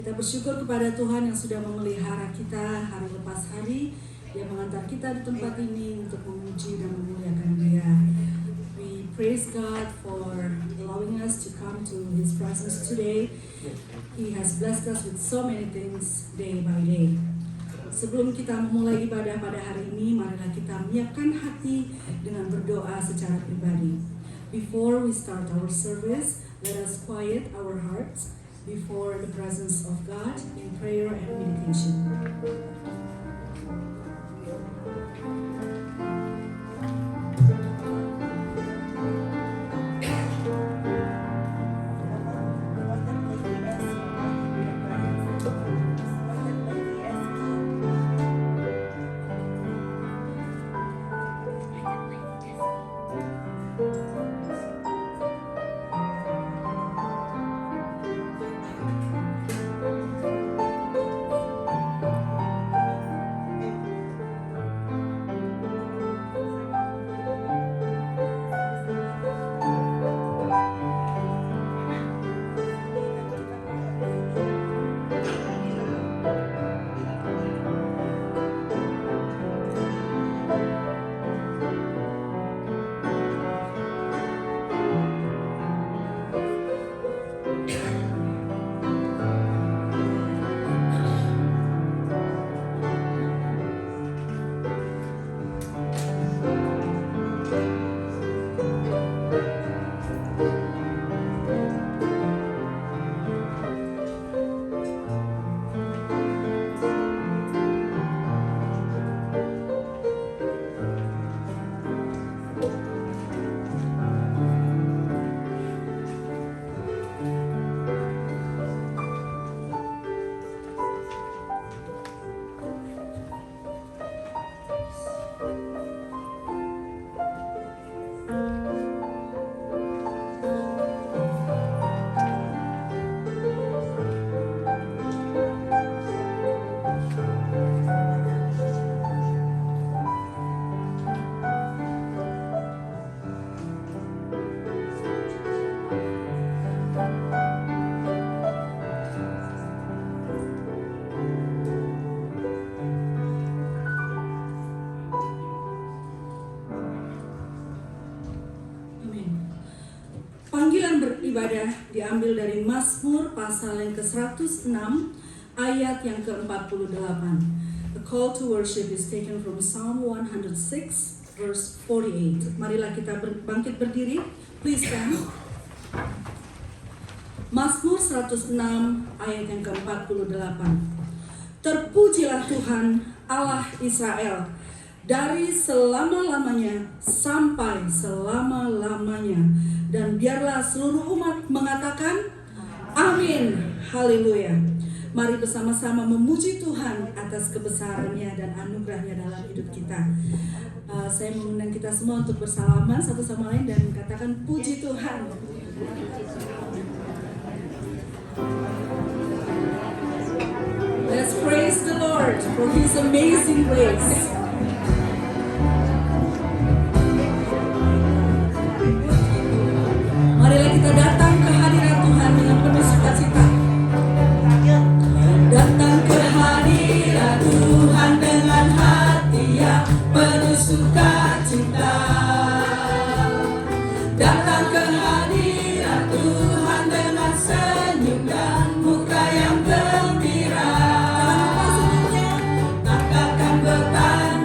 Kita bersyukur kepada Tuhan yang sudah memelihara kita hari lepas hari. Dia mengantar kita di tempat ini untuk memuji dan memuliakan Dia. We praise God for allowing us to come to His presence today. He has blessed us with so many things day by day. Sebelum kita memulai ibadah pada hari ini, marilah kita menyiapkan hati dengan berdoa secara pribadi. Before we start our service, let us quiet our hearts before the presence of God in prayer and meditation. Beribadah diambil dari Mazmur pasal yang ke-106 ayat yang ke-48. The call to worship is taken from Psalm 106 verse 48. Marilah kita bangkit berdiri. Please stand. Mazmur 106 ayat yang ke-48. Terpujilah Tuhan Allah Israel dari selama-lamanya sampai selama-lamanya, dan biarlah seluruh umat mengatakan amin, haleluya. Mari bersama-sama memuji Tuhan atas kebesarannya dan anugerahnya dalam hidup kita. Saya mengundang kita semua untuk bersalaman satu sama lain dan katakan puji Tuhan. Let's praise the Lord for His amazing grace. Marilah kita datang ke hadirat Tuhan dengan penuh sukacita. Datang ke hadirat Tuhan dengan hati yang penuh sukacita. Datang ke hadirat Tuhan dengan senyum dan muka yang gembira. Angkatkan bertanda.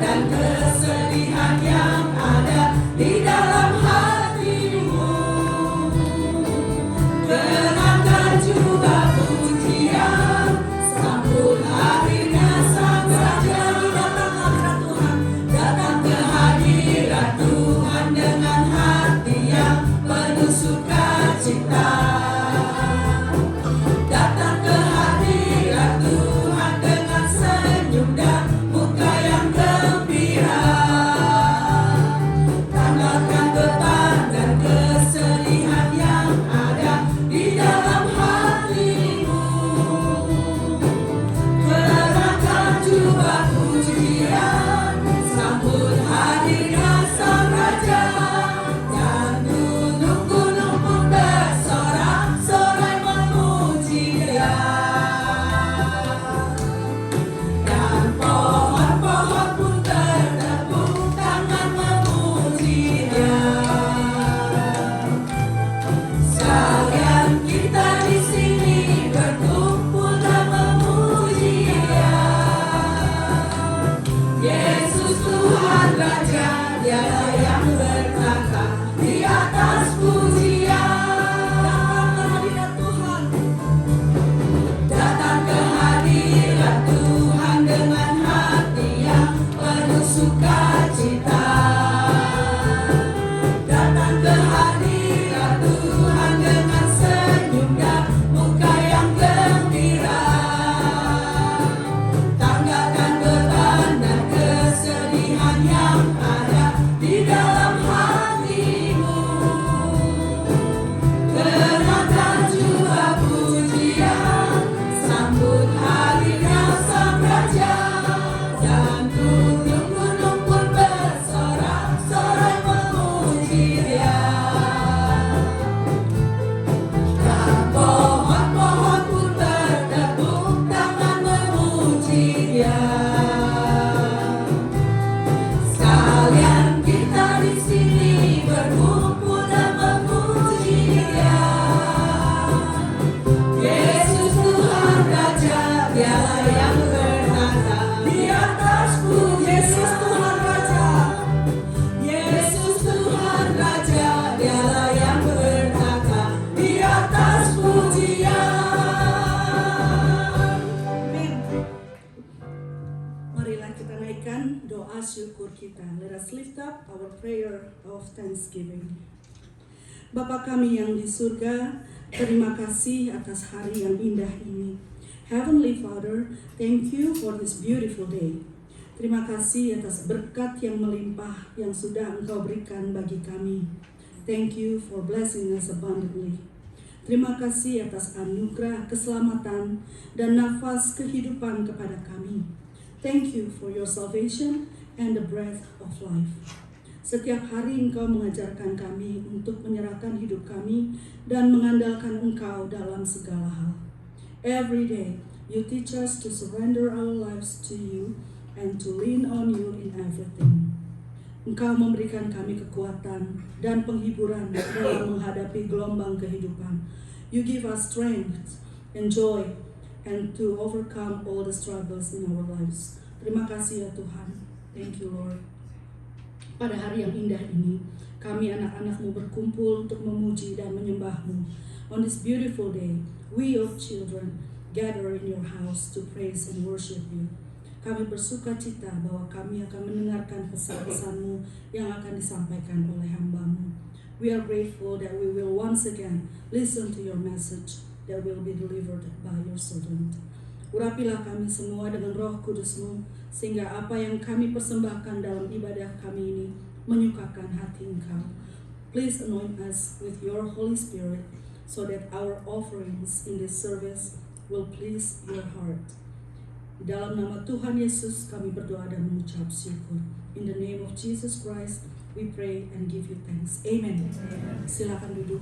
doa syukur kita. Let us lift up our prayer of thanksgiving. Bapa kami yang di surga, terima kasih atas hari yang indah ini. Heavenly Father, thank you for this beautiful day. Terima kasih atas berkat yang melimpah yang sudah Engkau berikan bagi kami. Thank you for blessing us abundantly. Terima kasih atas anugerah keselamatan dan nafas kehidupan kepada kami. Thank you for your salvation and the breath of life. Setiap hari Engkau mengajarkan kami untuk menyerahkan hidup kami dan mengandalkan Engkau dalam segala hal. Every day, you teach us to surrender our lives to you and to lean on you in everything. Engkau memberikan kami kekuatan dan penghiburan dalam menghadapi gelombang kehidupan. You give us strength and joy and to overcome all the struggles in our lives. Terima kasih ya Tuhan. Thank you Lord. Pada hari yang indah ini, kami anak-anak-Mu berkumpul untuk memuji dan menyembah-Mu. On this beautiful day, we your children gather in your house to praise and worship you. Kami bersuka cita bahwa kami akan mendengarkan pesan-pesan-Mu yang akan disampaikan oleh hamba-Mu. We are grateful that we will once again listen to your message that will be delivered by your servant. Urapilah kami semua dengan roh kudus-Mu, sehingga apa yang kami persembahkan dalam ibadah kami ini menyukakan hati Engkau. Please anoint us with your Holy Spirit, so that our offerings in this service will please your heart. Dalam nama Tuhan Yesus kami berdoa dan mengucap syukur. In the name of Jesus Christ, we pray and give you thanks. Amen. Silakan duduk.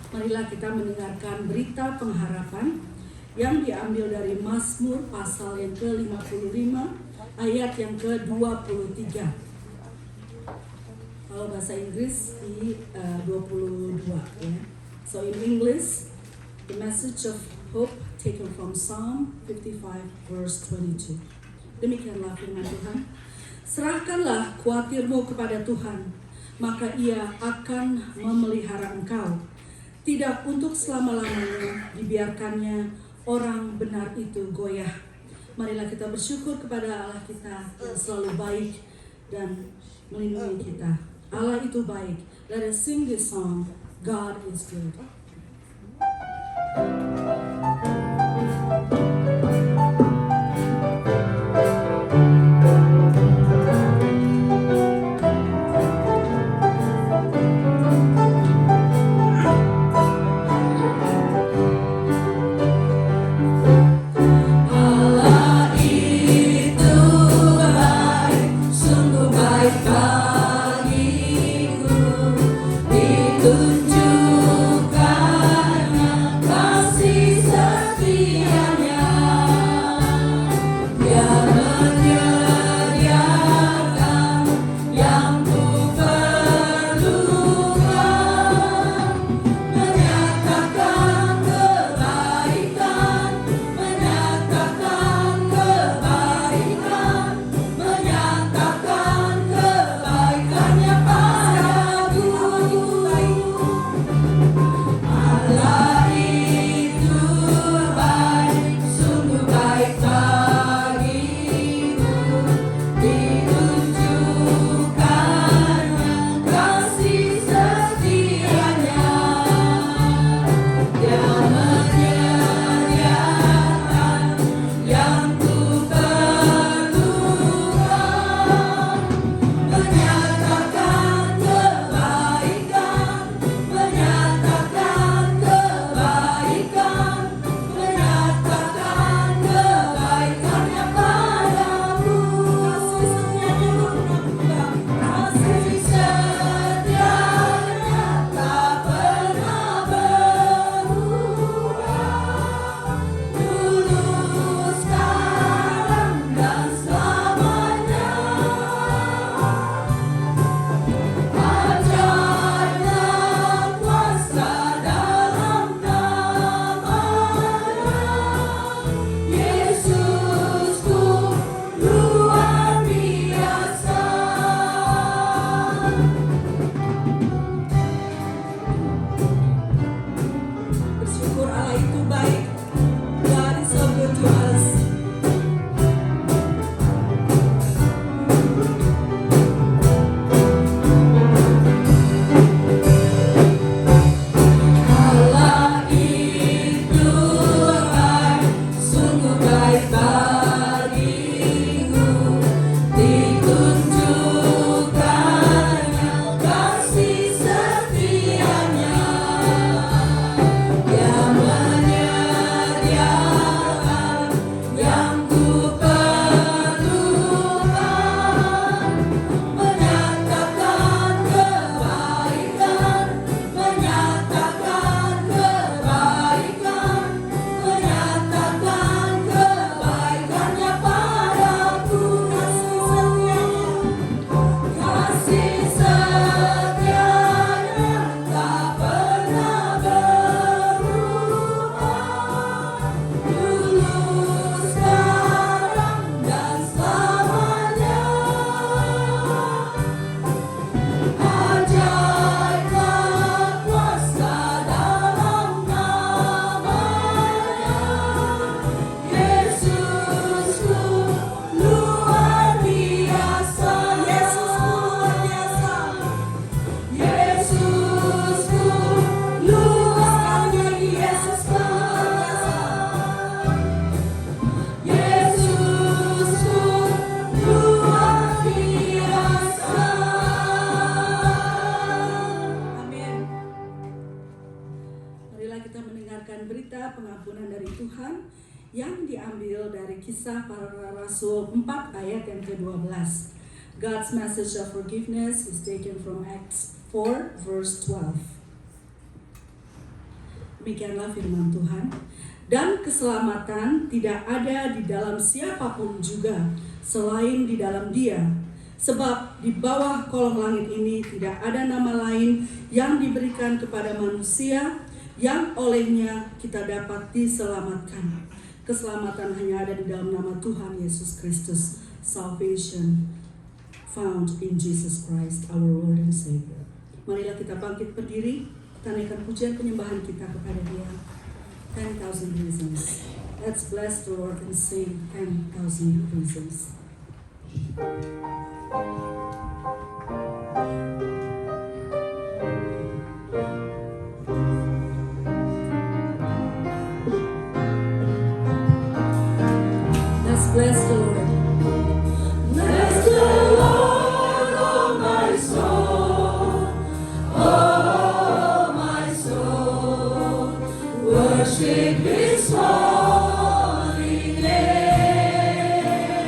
Marilah kita mendengarkan berita pengharapan yang diambil dari Mazmur pasal yang ke-55 ayat yang ke-23. Kalau bahasa Inggris di 22 ya. So in English, the message of hope taken from Psalm 55 verse 22. Demikianlah firman Tuhan. Serahkanlah khawatirmu kepada Tuhan, maka Ia akan memelihara engkau. Tidak untuk selama-lamanya dibiarkannya orang benar itu goyah. Marilah kita bersyukur kepada Allah kita yang selalu baik dan melindungi kita. Allah itu baik. Let us sing this song, God is good. Marilah kita mendengarkan berita pengampunan dari Tuhan yang diambil dari Kisah Para Rasul 4 ayat yang ke-12. God's message of forgiveness is taken from Acts 4 verse 12. Demikianlah firman Tuhan. Dan keselamatan tidak ada di dalam siapapun juga selain di dalam Dia. Sebab di bawah kolong langit ini tidak ada nama lain yang diberikan kepada manusia yang olehnya kita dapat diselamatkan. Keselamatan hanya ada di dalam nama Tuhan Yesus Kristus. Salvation found in Jesus Christ, our Lord and Savior. Marilah kita bangkit berdiri, kita naikkan pujian penyembahan kita kepada Dia. 10,000 reasons. Let's bless the Lord and sing 10,000 reasons. Let's bless the Lord. Bless the Lord, oh my soul, oh my soul, worship His holy name,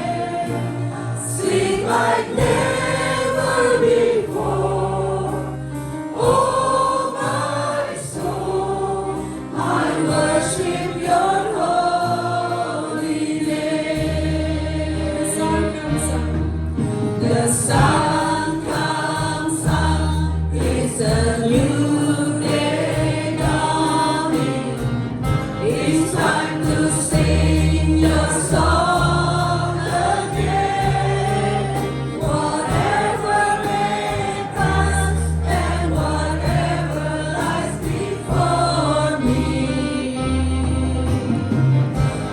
sing like never before, oh my soul, I worship Your holy name. The sun comes up, the sun comes up, it's a new day dawning. It's time to sing Your song again. Whatever may pass and whatever lies before me,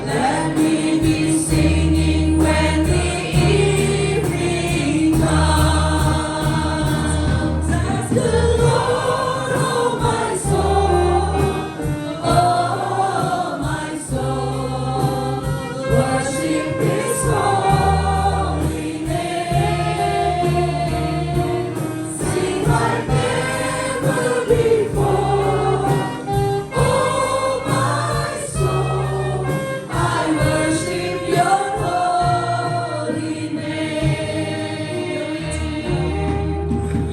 let me be singing when the evening comes. Bless the Lord, oh my soul, oh my soul, worship His holy name, sing like never before, oh my soul, I worship Your holy name.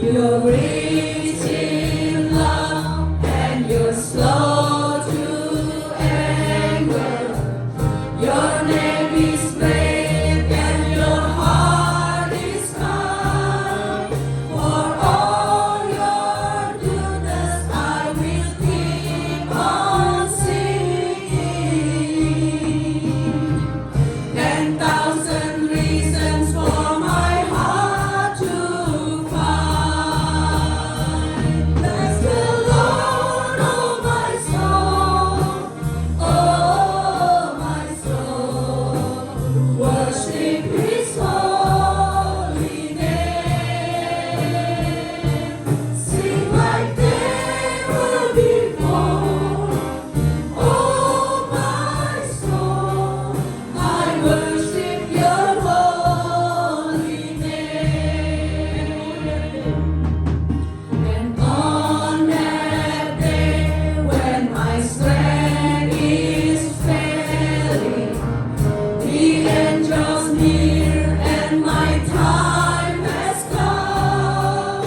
You're rich in love and You're slow to anger. Your name is great and Your heart is kind. For all Your goodness I will keep on singing. 10,000 reasons for my heart to find. Bless the Lord, oh my soul, oh my soul, worship His holy name, sing like never before, oh my soul, I worship Your holy name. And on that day when my strength is failing, the angels near and my time has come,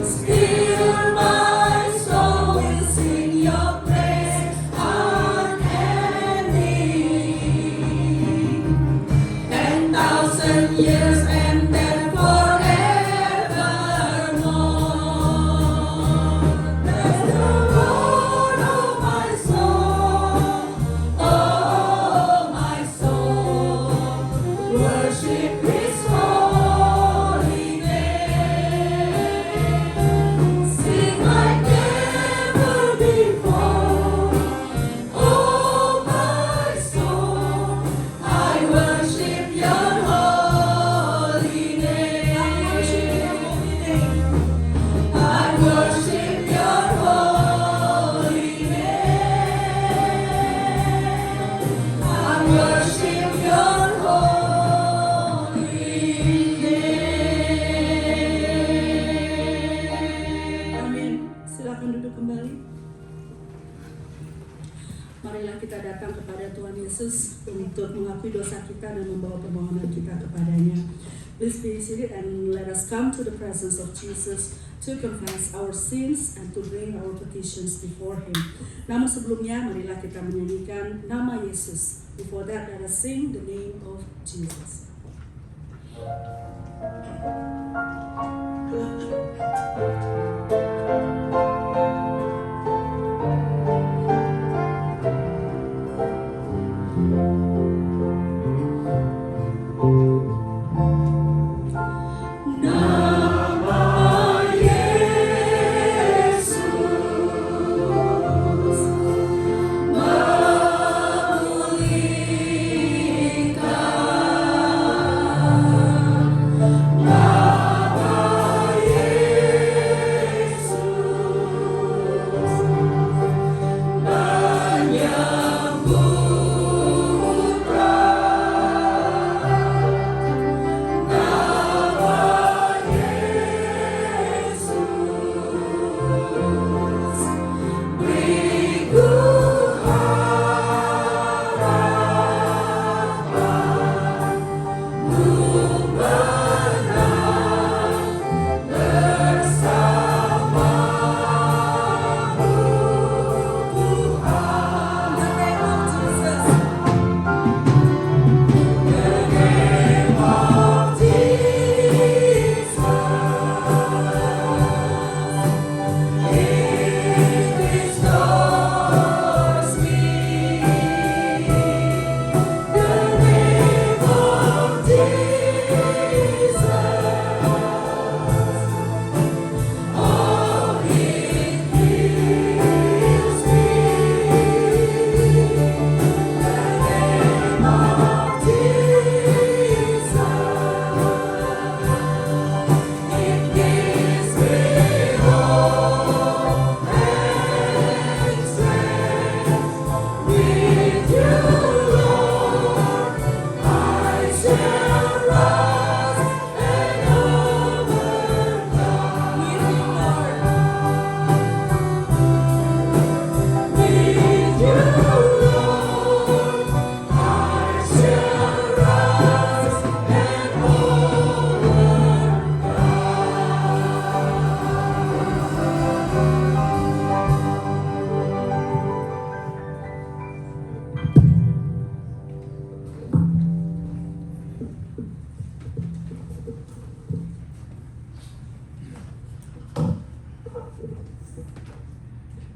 still my soul will sing Your praise unending. 10,000 years and then forevermore. Bless the Lord, oh my soul, Marilah kita datang kepada Tuhan Yesus untuk mengakui dosa kita dan membawa permohonan kita kepadanya. Please be seated and let us come to the presence of Jesus to confess our sins and to bring our petitions before Him. Namun sebelumnya, marilah kita menyanyikan nama Yesus. Before that, let us sing the name of Jesus.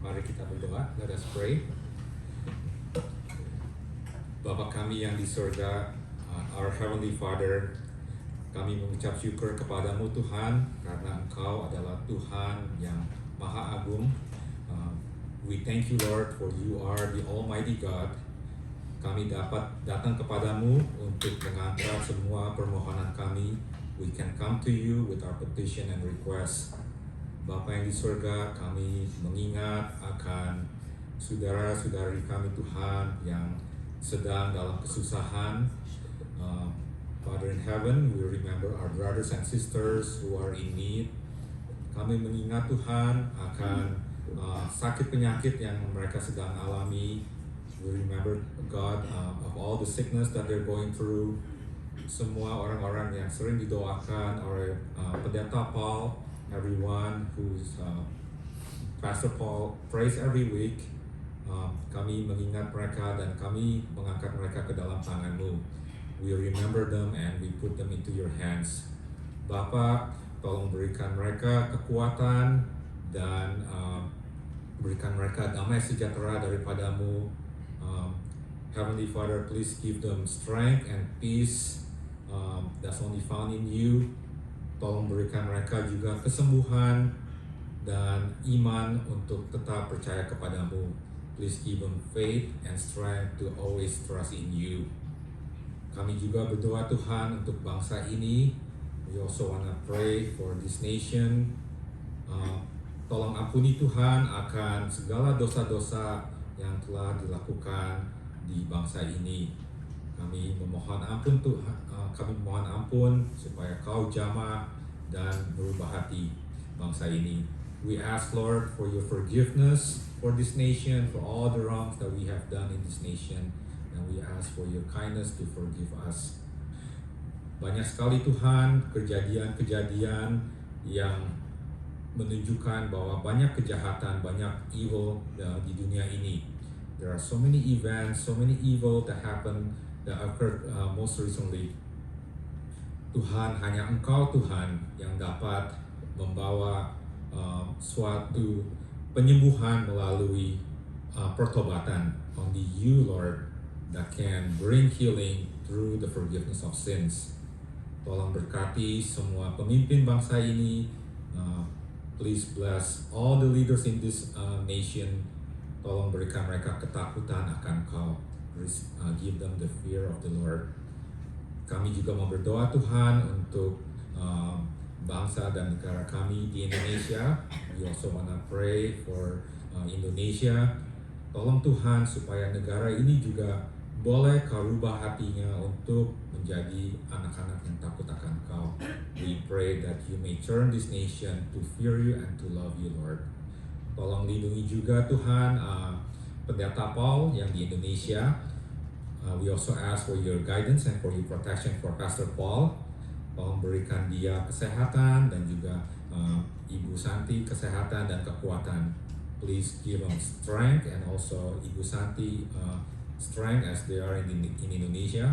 Mari kita berdoa. Let us pray. Bapa kami yang di surga, our Heavenly Father, kami mengucap syukur kepadamu Tuhan, karena Engkau adalah Tuhan yang Maha Agung. We thank you Lord, for you are the Almighty God. Kami dapat datang kepadamu untuk mengantar semua permohonan kami. We can come to you with our petition and request. Bapa yang di surga, kami mengingat akan saudara-saudari kami Tuhan yang sedang dalam kesusahan. Father in heaven, we remember our brothers and sisters who are in need. Kami mengingat Tuhan akan sakit penyakit yang mereka sedang alami. We remember God of all the sickness that they're going through. Semua orang-orang yang sering didoakan oleh Pendeta Paul, everyone who's Pastor Paul prays every week. Kami mengingat mereka dan kami mengangkat mereka ke dalam tangan-Mu. We remember them and we put them into your hands. Bapa, tolong berikan mereka kekuatan dan berikan mereka damai sejahtera daripada-Mu. Heavenly Father, please give them strength and peace that's only found in you. Tolong berikan mereka juga kesembuhan dan iman untuk tetap percaya kepadamu. Please give them faith and strength to always trust in you. Kami juga berdoa Tuhan untuk bangsa ini. We also want to pray for this nation. Tolong ampuni Tuhan akan segala dosa-dosa yang telah dilakukan di bangsa ini. Kami memohon ampun Tuhan, kami mohon ampun supaya Kau jamah dan berubah hati bangsa ini. We ask Lord for your forgiveness for this nation, for all the wrongs that we have done in this nation. And we ask for your kindness to forgive us. Banyak sekali Tuhan kejadian-kejadian yang menunjukkan bahwa banyak kejahatan, banyak evil di dunia ini. There are so many events, so many evil that occurred most recently. Tuhan, hanya Engkau Tuhan yang dapat membawa suatu penyembuhan melalui pertobatan. Only You, Lord, that can bring healing through the forgiveness of sins. Tolong berkati semua pemimpin bangsa ini. Please bless all the leaders in this nation. Tolong berikan mereka ketakutan akan Kau. Give them the fear of the Lord. Kami juga mau berdoa Tuhan untuk bangsa dan negara kami di Indonesia. We also wanna pray for Indonesia. Tolong Tuhan supaya negara ini juga boleh Kau rubah hatinya untuk menjadi anak-anak yang takut akan Kau. We pray that You may turn this nation to fear You and to love You, Lord. Tolong lindungi juga Tuhan Pendeta Paul yang di Indonesia. We also ask for Your guidance and for Your protection for Pastor Paul. Tolong berikan dia kesehatan dan juga Ibu Santi kesehatan dan kekuatan. Please give them strength and also Ibu Santi strength as they are in Indonesia.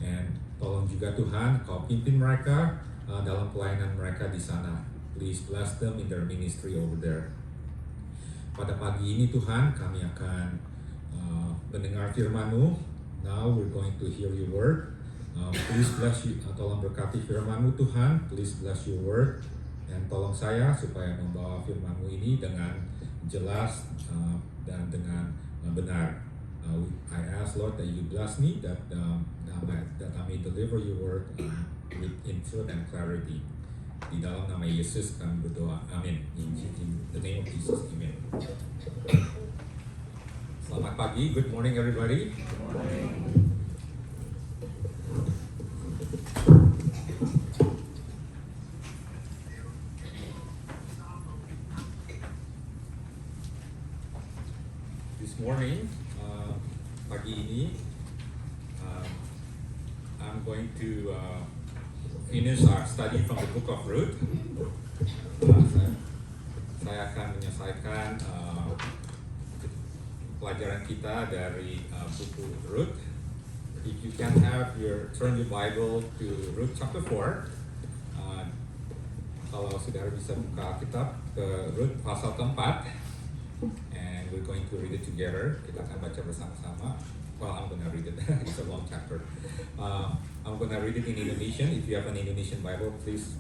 And tolong juga Tuhan Kau pimpin mereka dalam pelayanan mereka di sana. Please bless them in their ministry over there. Pada pagi ini Tuhan kami akan mendengar firman-Mu. Now we're going to hear Your word. Please bless You, tolong berkati firman-Mu Tuhan. Please bless Your word. Dan tolong saya supaya membawa firman-Mu ini dengan jelas dan dengan benar. I ask Lord that You bless me, that I may deliver Your word in truth and clarity. Di dalam nama Yesus kami berdoa. Amin. In the name of Jesus, amen. Selamat pagi. Good morning, everybody. Good morning. This morning, pagi ini, I'm going to finish our study from the book of Ruth. Saya akan menyelesaikan pelajaran kita dari buku Ruth. If you can turn your Bible to Ruth chapter 4. Kalau saudara bisa buka kitab ke Ruth pasal keempat, and we're going to read it together. Kita akan baca bersama-sama. Well, I'm gonna read it. It's a long chapter. I'm gonna read it in Indonesian. If you have an Indonesian Bible, please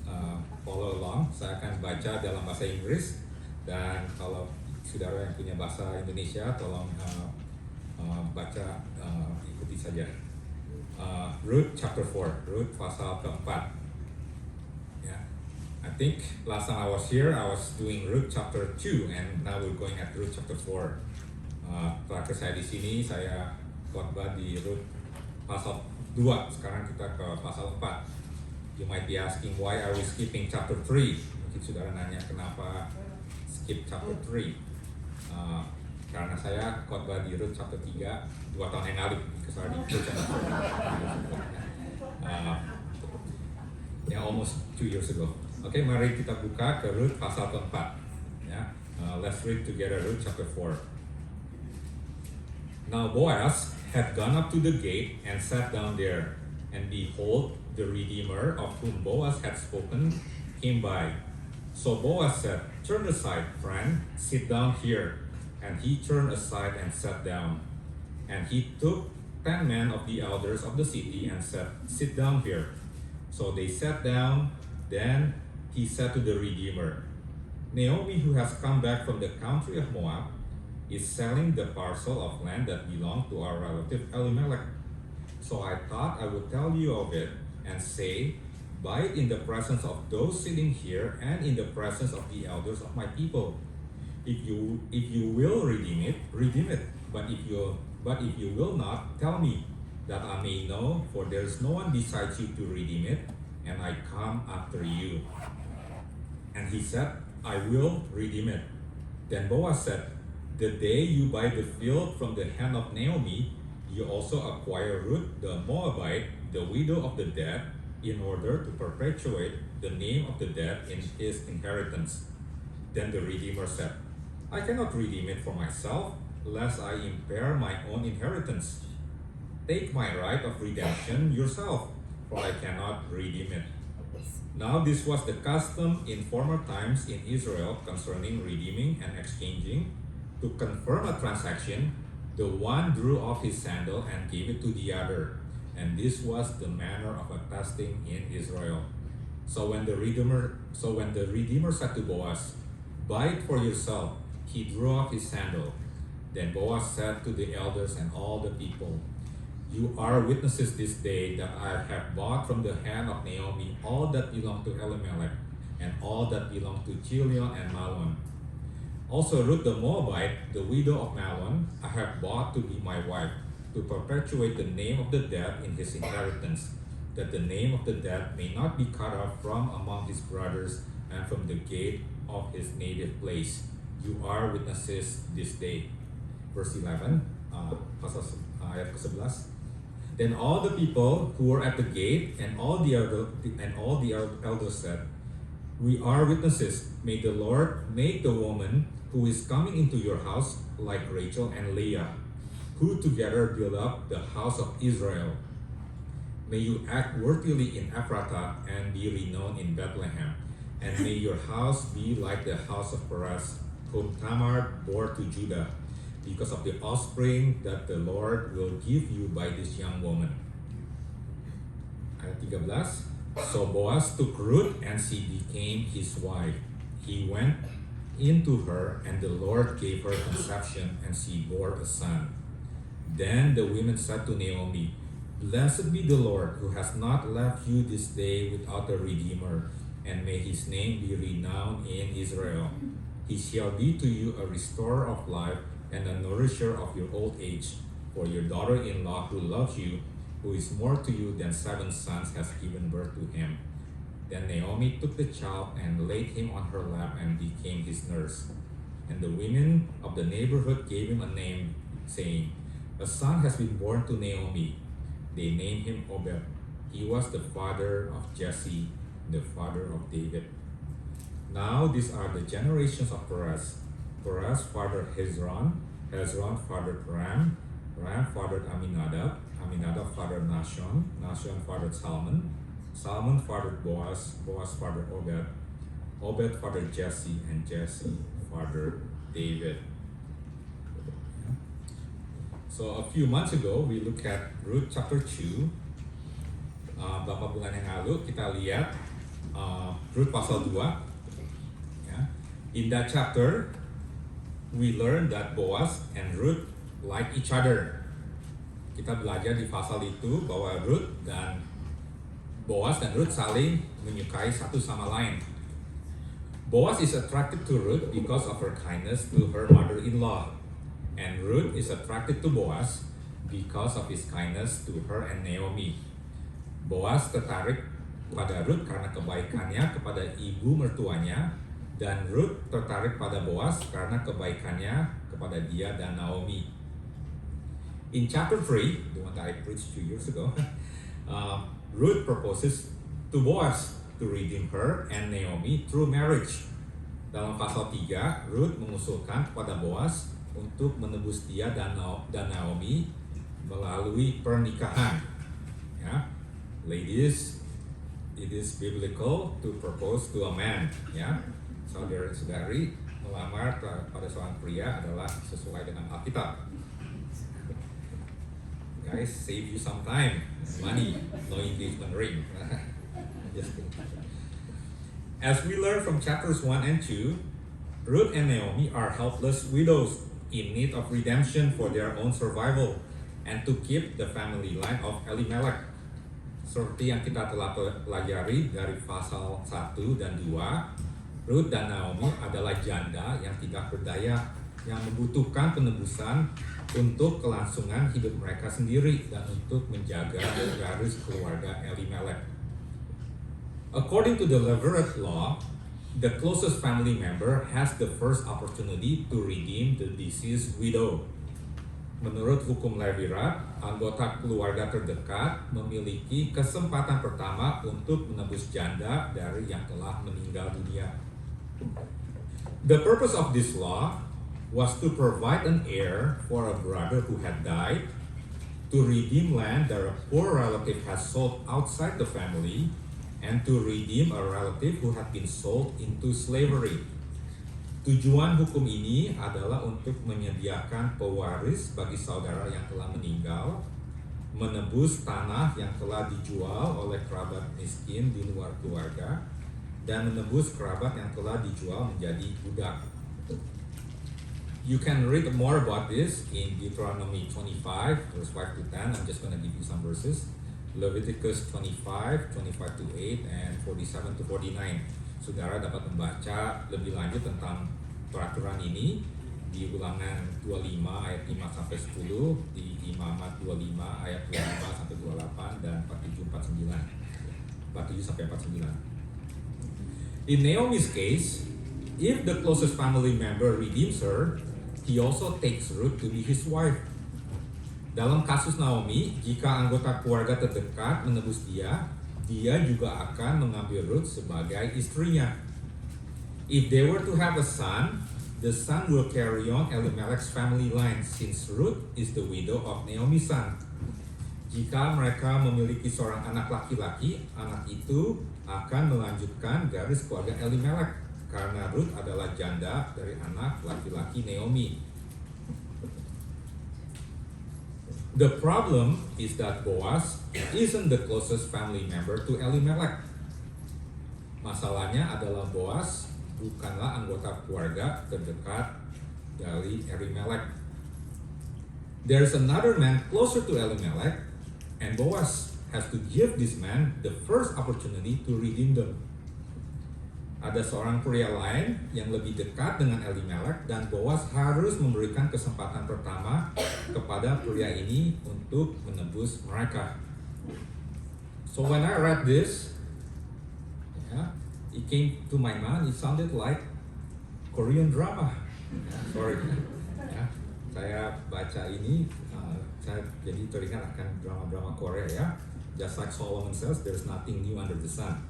follow along. Saya akan baca dalam bahasa Inggris, dan kalau saudara yang punya bahasa Indonesia, tolong baca, ikuti saja. Ruth chapter 4, Ruth pasal keempat. Yeah. I think last time I was here, I was doing Ruth chapter 2, and now we're going at Ruth chapter 4. Terakhir saya di sini, saya khotbah di Ruth pasal 2, sekarang kita ke pasal 4. You might be asking, why are we skipping chapter 3? Mungkin saudara nanya kenapa skip chapter 3. Karena saya khotbah di Ruth chapter 3 2 tahun yang lalu, kesal di Ruth chapter 3. Almost 2 years ago. Oke, mari kita buka ke Ruth pasal keempat. Ya, let's read together Ruth chapter 4. Now Boaz had gone up to the gate and sat down there, and behold, the Redeemer of whom Boaz had spoken came by. So Boaz said, "Turn aside, friend, sit down here." And he turned aside and sat down. And he took 10 men of the elders of the city and said, "Sit down here." So they sat down. Then he said to the Redeemer, "Naomi, who has come back from the country of Moab, is selling the parcel of land that belonged to our relative Elimelech. So I thought I would tell you of it and say, buy it in the presence of those sitting here and in the presence of the elders of my people. If you will redeem it, redeem it. But if you will not, tell me, that I may know, for there is no one besides you to redeem it, and I come after you." And he said, "I will redeem it." Then Boaz said, The day you buy the field from the hand of Naomi, you also acquire Ruth the Moabite, the widow of the dead, in order to perpetuate the name of the dead in his inheritance. Then the Redeemer said, I cannot redeem it for myself, lest I impair my own inheritance. Take my right of redemption yourself, for I cannot redeem it. Now this was the custom in former times in Israel concerning redeeming and exchanging. To confirm a transaction, the one drew off his sandal and gave it to the other. And this was the manner of attesting in Israel. So when the Redeemer said to Boaz, buy it for yourself, he drew off his sandal. Then Boaz said to the elders and all the people, you are witnesses this day that I have bought from the hand of Naomi all that belonged to Elimelech and all that belonged to Chilion and Mahlon. Also Ruth the Moabite, the widow of Mahlon, I have bought to be my wife, to perpetuate the name of the dead in his inheritance, that the name of the dead may not be cut off from among his brothers and from the gate of his native place. You are witnesses this day. Verse 11, ayat ke-11. Then all the people who were at the gate and all the elders said, we are witnesses. May the Lord make the woman who is coming into your house like Rachel and Leah, who together build up the house of Israel. May you act worthily in Ephrathah and be renowned in Bethlehem. And may your house be like the house of Perez, whom Tamar bore to Judah, because of the offspring that the Lord will give you by this young woman. Ayat 13. So Boaz took Ruth and she became his wife. He went into her and the Lord gave her conception and she bore a son. Then the women said to Naomi, blessed be the Lord who has not left you this day without a redeemer, and may his name be renowned in Israel. He shall be to you a restorer of life and a nourisher of your old age, for your daughter-in-law who loves you, who is more to you than 7 sons, has given birth to him. Then Naomi took the child and laid him on her lap and became his nurse. And the women of the neighborhood gave him a name, saying, a son has been born to Naomi. They named him Obed. He was the father of Jesse, the father of David. Now these are the generations of Perez. Perez fathered Hezron. Hezron fathered Ram. Ram fathered Aminadab. Aminadab fathered Nahshon. Nahshon fathered Salmon. Salmon fathered Boaz. Boaz fathered Obed. Obed fathered Jesse. And Jesse fathered David. So a few months ago, we looked at Ruth chapter 2. Beberapa bulan yang lalu kita lihat Ruth pasal 2. Yeah. In that chapter, we learned that Boaz and Ruth like each other. Kita belajar di pasal itu bahwa Boaz dan Ruth saling menyukai satu sama lain. Boaz is attracted to Ruth because of her kindness to her mother-in-law. And Ruth is attracted to Boaz because of his kindness to her and Naomi. Boaz tertarik pada Ruth karena kebaikannya kepada ibu mertuanya, dan Ruth tertarik pada Boaz karena kebaikannya kepada dia dan Naomi. In chapter 3, the one that I preached 2 years ago, Ruth proposes to Boaz to redeem her and Naomi through marriage. Dalam pasal 3, Ruth mengusulkan kepada Boaz untuk menebus dia dan Naomi melalui pernikahan. Ya, ladies, it is biblical to propose to a man. Ya, saudara-saudari, melamar pada seorang pria adalah sesuai dengan Alkitab. Guys, save you some time, money, no engagement ring. Just kidding. As we learn from chapters 1 and 2, Ruth and Naomi are helpless widows in need of redemption for their own survival and to keep the family line of Elimelech. Seperti yang kita telah pelajari dari pasal 1 dan 2, Ruth dan Naomi adalah janda yang tidak berdaya, yang membutuhkan penebusan untuk kelangsungan hidup mereka sendiri dan untuk menjaga garis keluarga Elimelech. According to the Levirate law, the closest family member has the first opportunity to redeem the deceased widow. Menurut hukum Levirat, anggota keluarga terdekat memiliki kesempatan pertama untuk menebus janda dari yang telah meninggal dunia. The purpose of this law was to provide an heir for a brother who had died, to redeem land that a poor relative has sold outside the family, and to redeem a relative who had been sold into slavery. Tujuan hukum ini adalah untuk menyediakan pewaris bagi saudara yang telah meninggal, menebus tanah yang telah dijual oleh kerabat miskin di luar keluarga, dan menebus kerabat yang telah dijual menjadi budak. You can read more about this in Deuteronomy 25, verse 5 to 10. I'm just going to give you some verses. Leviticus 25, 25 to 8, and 47 to 49. Saudara dapat membaca lebih lanjut tentang peraturan ini di Ulangan 25 ayat 5 sampai 10, di Imamat 25 ayat 25 sampai 28, dan 47 49. 47 sampai 49. In Naomi's case, if the closest family member redeems her, he also takes Ruth to be his wife. Dalam kasus Naomi, jika anggota keluarga terdekat menebus dia juga akan mengambil Ruth sebagai istrinya. If they were to have a son, the son will carry on Elimelech's family line since Ruth is the widow of Naomi's son. Jika mereka memiliki seorang anak laki-laki, anak itu akan melanjutkan garis keluarga Elimelech karena Ruth adalah janda dari anak laki-laki Naomi. The problem is that Boaz isn't the closest family member to Elimelech. Masalahnya adalah Boaz bukanlah anggota keluarga terdekat dari Elimelech. There's another man closer to Elimelech, and Boaz has to give this man the first opportunity to redeem them. Ada seorang pria lain yang lebih dekat dengan Elimelech, dan Boaz harus memberikan kesempatan pertama kepada pria ini untuk menebus mereka. So when I read this, it came to my mind, it sounded like Korean drama. Sorry. Saya baca ini, saya jadi teringat akan drama-drama Korea ya. Just like Solomon says, there's nothing new under the sun.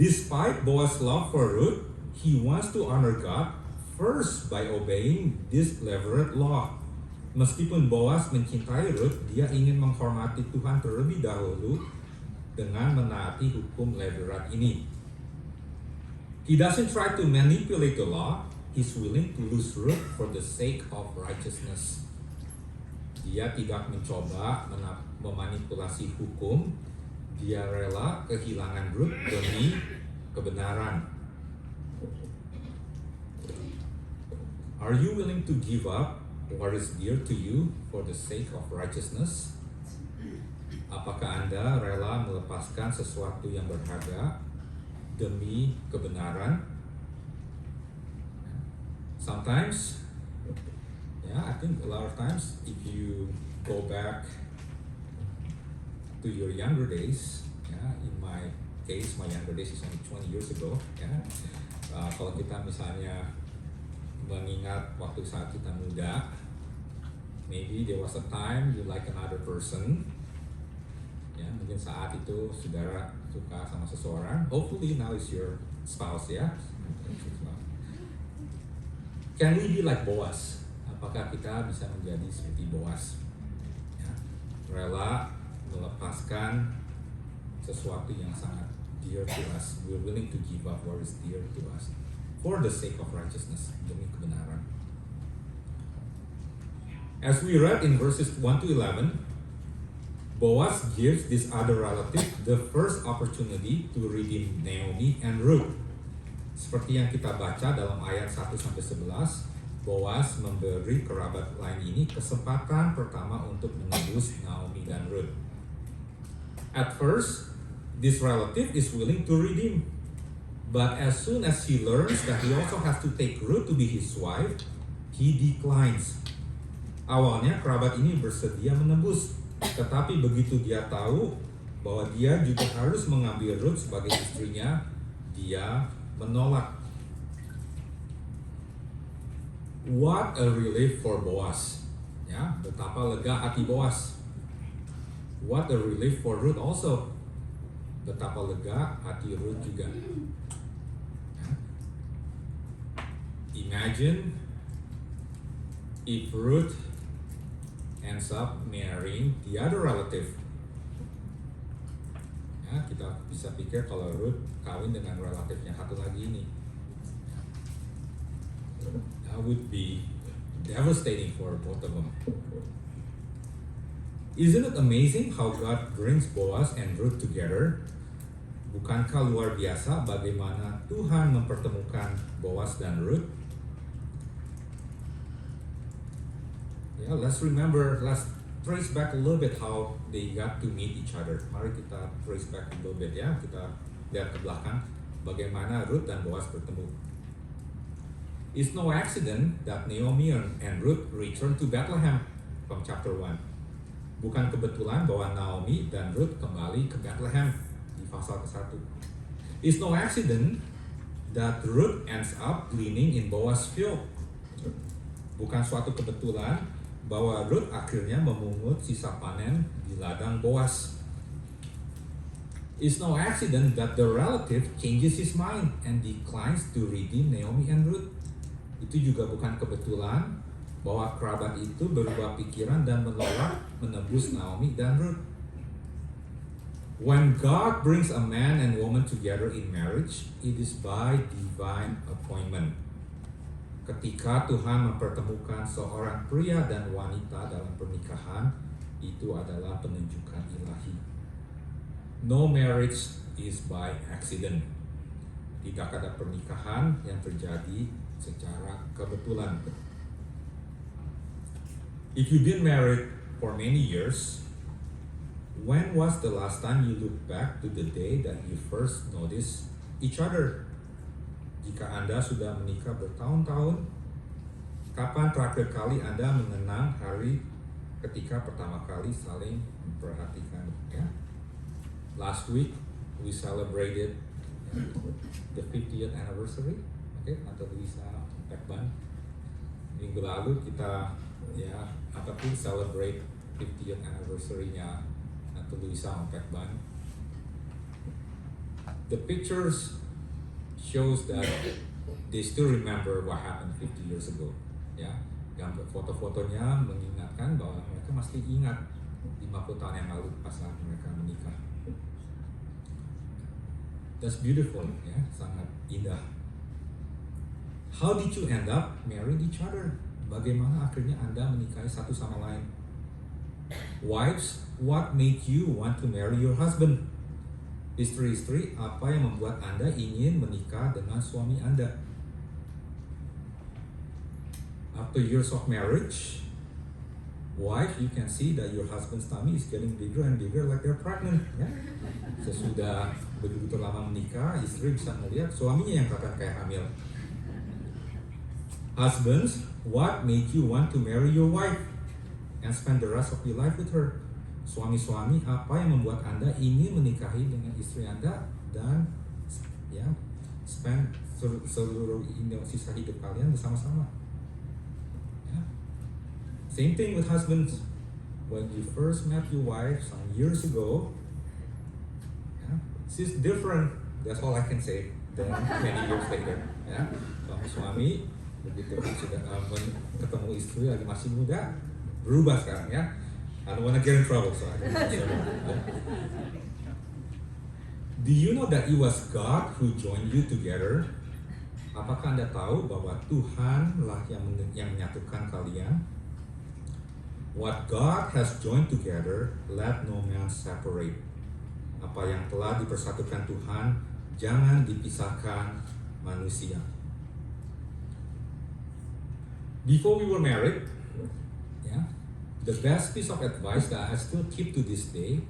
Despite Boaz's love for Ruth, he wants to honor God first by obeying this Levirate law. Meskipun Boaz mencintai Ruth, dia ingin menghormati Tuhan terlebih dahulu dengan menaati hukum Levirate ini. He doesn't try to manipulate the law, he's willing to lose Ruth for the sake of righteousness. Dia tidak mencoba memanipulasi hukum, dia rela kehilangan Ruth demi kebenaran. Are you willing to give up what is dear to you for the sake of righteousness? Apakah Anda rela melepaskan sesuatu yang berharga demi kebenaran? Sometimes, I think a lot of times if you go back to your younger days, in my case, my younger days is only 20 years ago. Kalau kita misalnya mengingat waktu saat kita muda, maybe there was a time you like another person. Mungkin saat itu saudara suka sama seseorang. Hopefully now is your spouse, ya. Can we be like Boaz? Apakah kita bisa menjadi seperti Boaz? Rela melepaskan sesuatu yang sangat dear to us. We're willing to give up what is dear to us for the sake of righteousness, demi kebenaran. As we read in verses 1 to 11, Boaz gives this other relative the first opportunity to redeem Naomi and Ruth. Seperti yang kita baca dalam ayat 1 sampai 11, Boaz memberi kerabat lain ini kesempatan pertama untuk menebus Naomi dan Ruth. At first, this relative is willing to redeem. But as soon as he learns that he also has to take Ruth to be his wife, he declines. Awalnya kerabat ini bersedia menebus, tetapi begitu dia tahu bahwa dia juga harus mengambil Ruth sebagai istrinya, dia menolak. What a relief for Boaz. Ya, betapa lega hati Boaz. What a relief for Ruth also. Betapa lega hati Ruth juga. Ya. Imagine if Ruth ends up marrying the other relative. Ya, kita bisa pikir kalau Ruth kawin dengan relatifnya satu lagi ini. That would be devastating for both of them. Isn't it amazing how God brings Boaz and Ruth together? Bukankah luar biasa bagaimana Tuhan mempertemukan Boaz dan Ruth? Yeah, let's trace back a little bit how they got to meet each other. Mari kita trace back a little bit ya. Kita lihat ke belakang bagaimana Ruth dan Boaz bertemu. It's no accident that Naomi and Ruth returned to Bethlehem from chapter 1. Bukan kebetulan bahwa Naomi dan Ruth kembali ke Bethlehem di pasal ke-1. It's no accident that Ruth ends up gleaning in Boaz's field. Bukan suatu kebetulan bahwa Ruth akhirnya memungut sisa panen di ladang Boaz. It's no accident that the relative changes his mind and declines to redeem Naomi and Ruth. Itu juga bukan kebetulan bahwa kerabat itu berubah pikiran dan menolak menebus Naomi dan Ruth. When God brings a man and woman together in marriage, it is by divine appointment. Ketika Tuhan mempertemukan seorang pria dan wanita dalam pernikahan, itu adalah penunjukan ilahi. No marriage is by accident. Tidak ada pernikahan yang terjadi secara kebetulan. If you've been married for many years, when was the last time you look back to the day that you first noticed each other? Jika Anda sudah menikah bertahun-tahun, kapan terakhir kali Anda mengenang hari ketika pertama kali saling memperhatikan? Ya? Last week we celebrated the 50th anniversary, Tante Luisa Pekban. Minggu lalu kita celebrate 50th anniversary-nya Tante Luisa Pekban. The pictures shows that they still remember what happened 50 years ago. Ya, gambar foto-fotonya mengingatkan bahwa mereka masih ingat 50 tahun yang lalu pas saat mereka menikah. That's beautiful, ya, sangat indah. How did you end up marrying each other? Bagaimana akhirnya Anda menikahi satu sama lain? Wives, what made you want to marry your husband? Istri-istri, apa yang membuat Anda ingin menikah dengan suami Anda? After years of marriage, wife, you can see that your husband's tummy is getting bigger and bigger like they're pregnant. Ya? Sesudah begitu lama menikah, istri bisa melihat suaminya yang kelihatan kayak hamil. Husbands, what made you want to marry your wife and spend the rest of your life with her? Suami-suami, apa yang membuat Anda ingin menikahi dengan istri Anda dan ya spend seluruh sisa hidup kalian bersama-sama? Ya. Same thing with husbands. When you first met your wife some years ago, ya, she's different. That's all I can say. Then many years later, ya, suami begitu sudah ketemu istri lagi masih muda, berubah sekarang ya. I don't want to get in trouble, so I don't. Do you know that it was God who joined you together? Apakah Anda tahu bahwa Tuhanlah yang menyatukan kalian? What God has joined together, let no man separate. Apa yang telah dipersatukan Tuhan, jangan dipisahkan manusia. Before we were married, the best piece of advice that I still keep to this day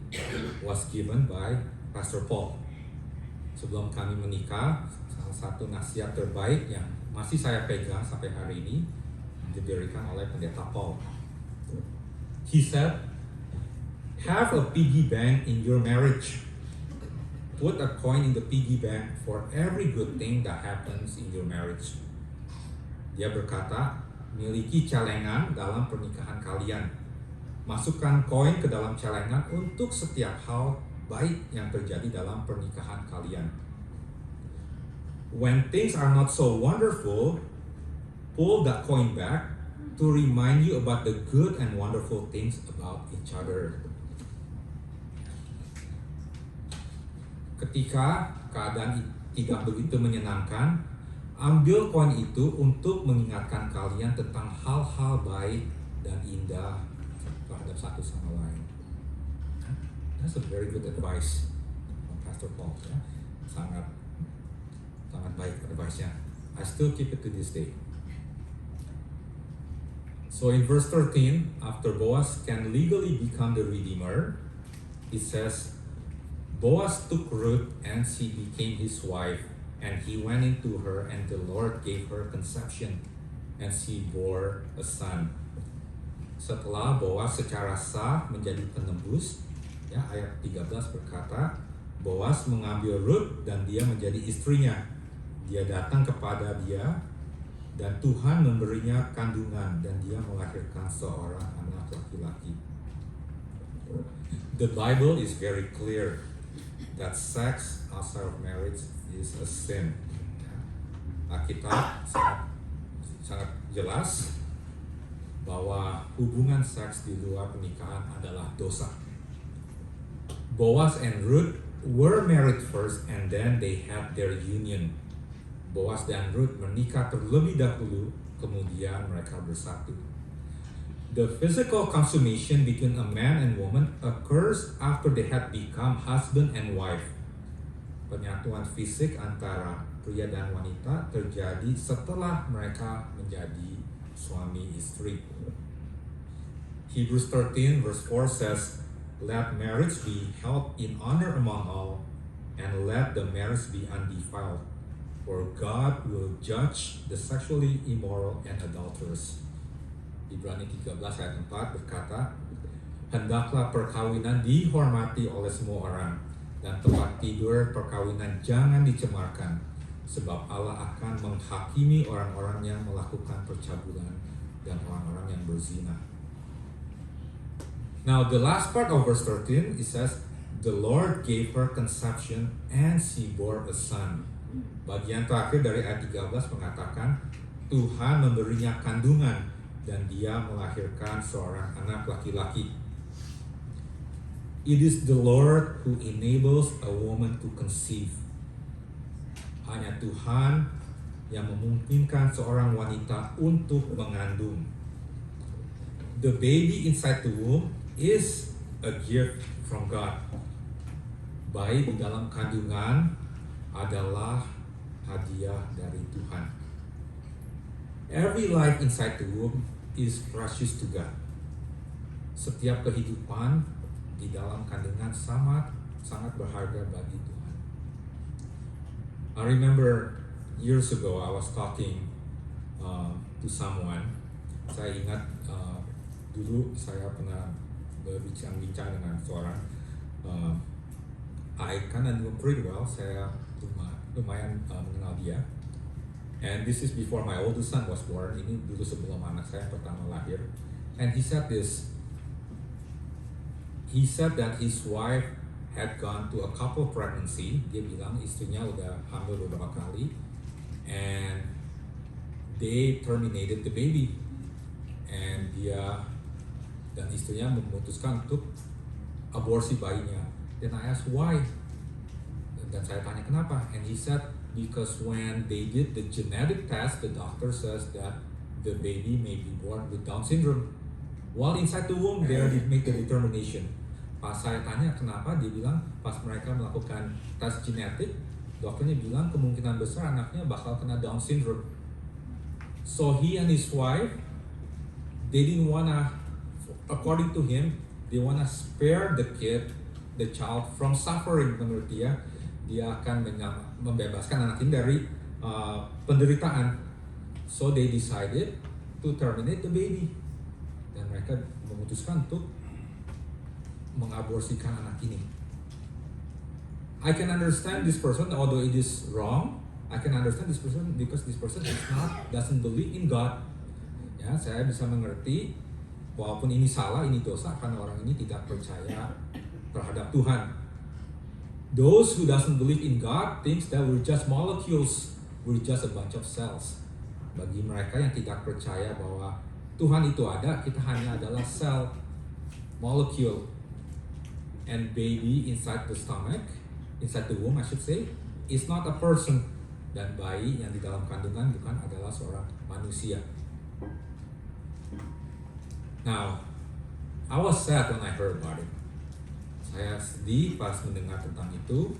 was given by Pastor Paul. Sebelum kami menikah, salah satu nasihat terbaik yang masih saya pegang sampai hari ini diberikan oleh Pendeta Paul. He said, have a piggy bank in your marriage. put a coin in the piggy bank for every good thing that happens in your marriage. Dia berkata, miliki celengan dalam pernikahan kalian. Masukkan koin ke dalam celengan untuk setiap hal baik yang terjadi dalam pernikahan kalian. When things are not so wonderful, pull that coin back to remind you about the good and wonderful things about each other. Ketika keadaan tidak begitu menyenangkan, ambil koin itu untuk mengingatkan kalian tentang hal-hal baik dan indah terhadap satu sama lain. That's a very good advice from Pastor Paul. Ya. Sangat baik advice-nya. I still keep it to this day. So in verse 13, after Boaz can legally become the redeemer, it says, Boaz took Ruth and she became his wife, and he went into her, and the Lord gave her conception, and she bore a son. Setelah Boaz secara sah menjadi penebus, ya, ayat 13 berkata, Boaz mengambil Ruth dan dia menjadi istrinya. Dia datang kepada dia dan Tuhan memberinya kandungan dan dia melahirkan seorang anak laki-laki. The Bible is very clear that sex outside of marriage is a sin. Alkitab sangat jelas bahwa hubungan seks di luar pernikahan adalah dosa. Boaz and Ruth were married first and then they had their union. Boaz dan Ruth menikah terlebih dahulu, kemudian mereka bersatu. The physical consummation between a man and woman occurs after they had become husband and wife. Penyatuan fisik antara pria dan wanita terjadi setelah mereka menjadi suami istri. Hebrews 13 verse 4 says, Let marriage be held in honor among all, and let the marriage be undefiled. For God will judge the sexually immoral and adulterous. Ibrani 13 ayat 4 berkata, Hendaklah perkawinan dihormati oleh semua orang, dan tempat tidur perkawinan jangan dicemarkan, sebab Allah akan menghakimi orang-orang yang melakukan percabulan dan orang-orang yang berzina. Now the last part of verse 13, it says, The Lord gave her conception and she bore a son. Bagian terakhir dari ayat 13 mengatakan, Tuhan memberinya kandungan dan dia melahirkan seorang anak laki-laki. It is the Lord who enables a woman to conceive. Hanya Tuhan yang memungkinkan seorang wanita untuk mengandung. The baby inside the womb is a gift from God. Bayi di dalam kandungan adalah hadiah dari Tuhan. Every life inside the womb is precious to God. Setiap kehidupan di dalam kandungan sangat berharga bagi Tuhan. I remember years ago I was talking to someone. Saya ingat dulu saya pernah berbincang-bincang dengan seorang. I kind of knew pretty well. Saya lumayan mengenal dia. And this is before my oldest son was born. Ini dulu sebelum anak saya pertama lahir. And he said this. He said that his wife had gone to a couple pregnancy. Dia bilang istrinya udah hamil beberapa kali. And they terminated the baby. And dia dan istrinya memutuskan untuk aborsi bayinya. Then I asked why. Dan saya tanya kenapa, and he said because when they did the genetic test, the doctor says that the baby may be born with Down syndrome. While inside the womb, they already make the determination. Pas saya tanya kenapa, dia bilang pas mereka melakukan tes genetik, dokternya bilang kemungkinan besar anaknya bakal kena Down syndrome. So he and his wife, they didn't wanna, according to him, they wanna spare the child from suffering. Menurut dia akan membebaskan anak ini dari penderitaan. So they decided to terminate the baby. Dan mereka memutuskan untuk mengaborsikan anak ini. I can understand this person, although it is wrong. I can understand this person because this person doesn't believe in God. Ya, saya bisa mengerti walaupun ini salah, ini dosa karena orang ini tidak percaya terhadap Tuhan. Those who doesn't believe in God thinks that we're just molecules, we're just a bunch of cells. Bagi mereka yang tidak percaya bahwa Tuhan itu ada, kita hanya adalah cell, molecule. And baby inside the stomach, inside the womb I should say, is not a person. Dan bayi yang di dalam kandungan bukan adalah seorang manusia. Now, I was sad when I heard about it. Saya sedih pas mendengar tentang itu.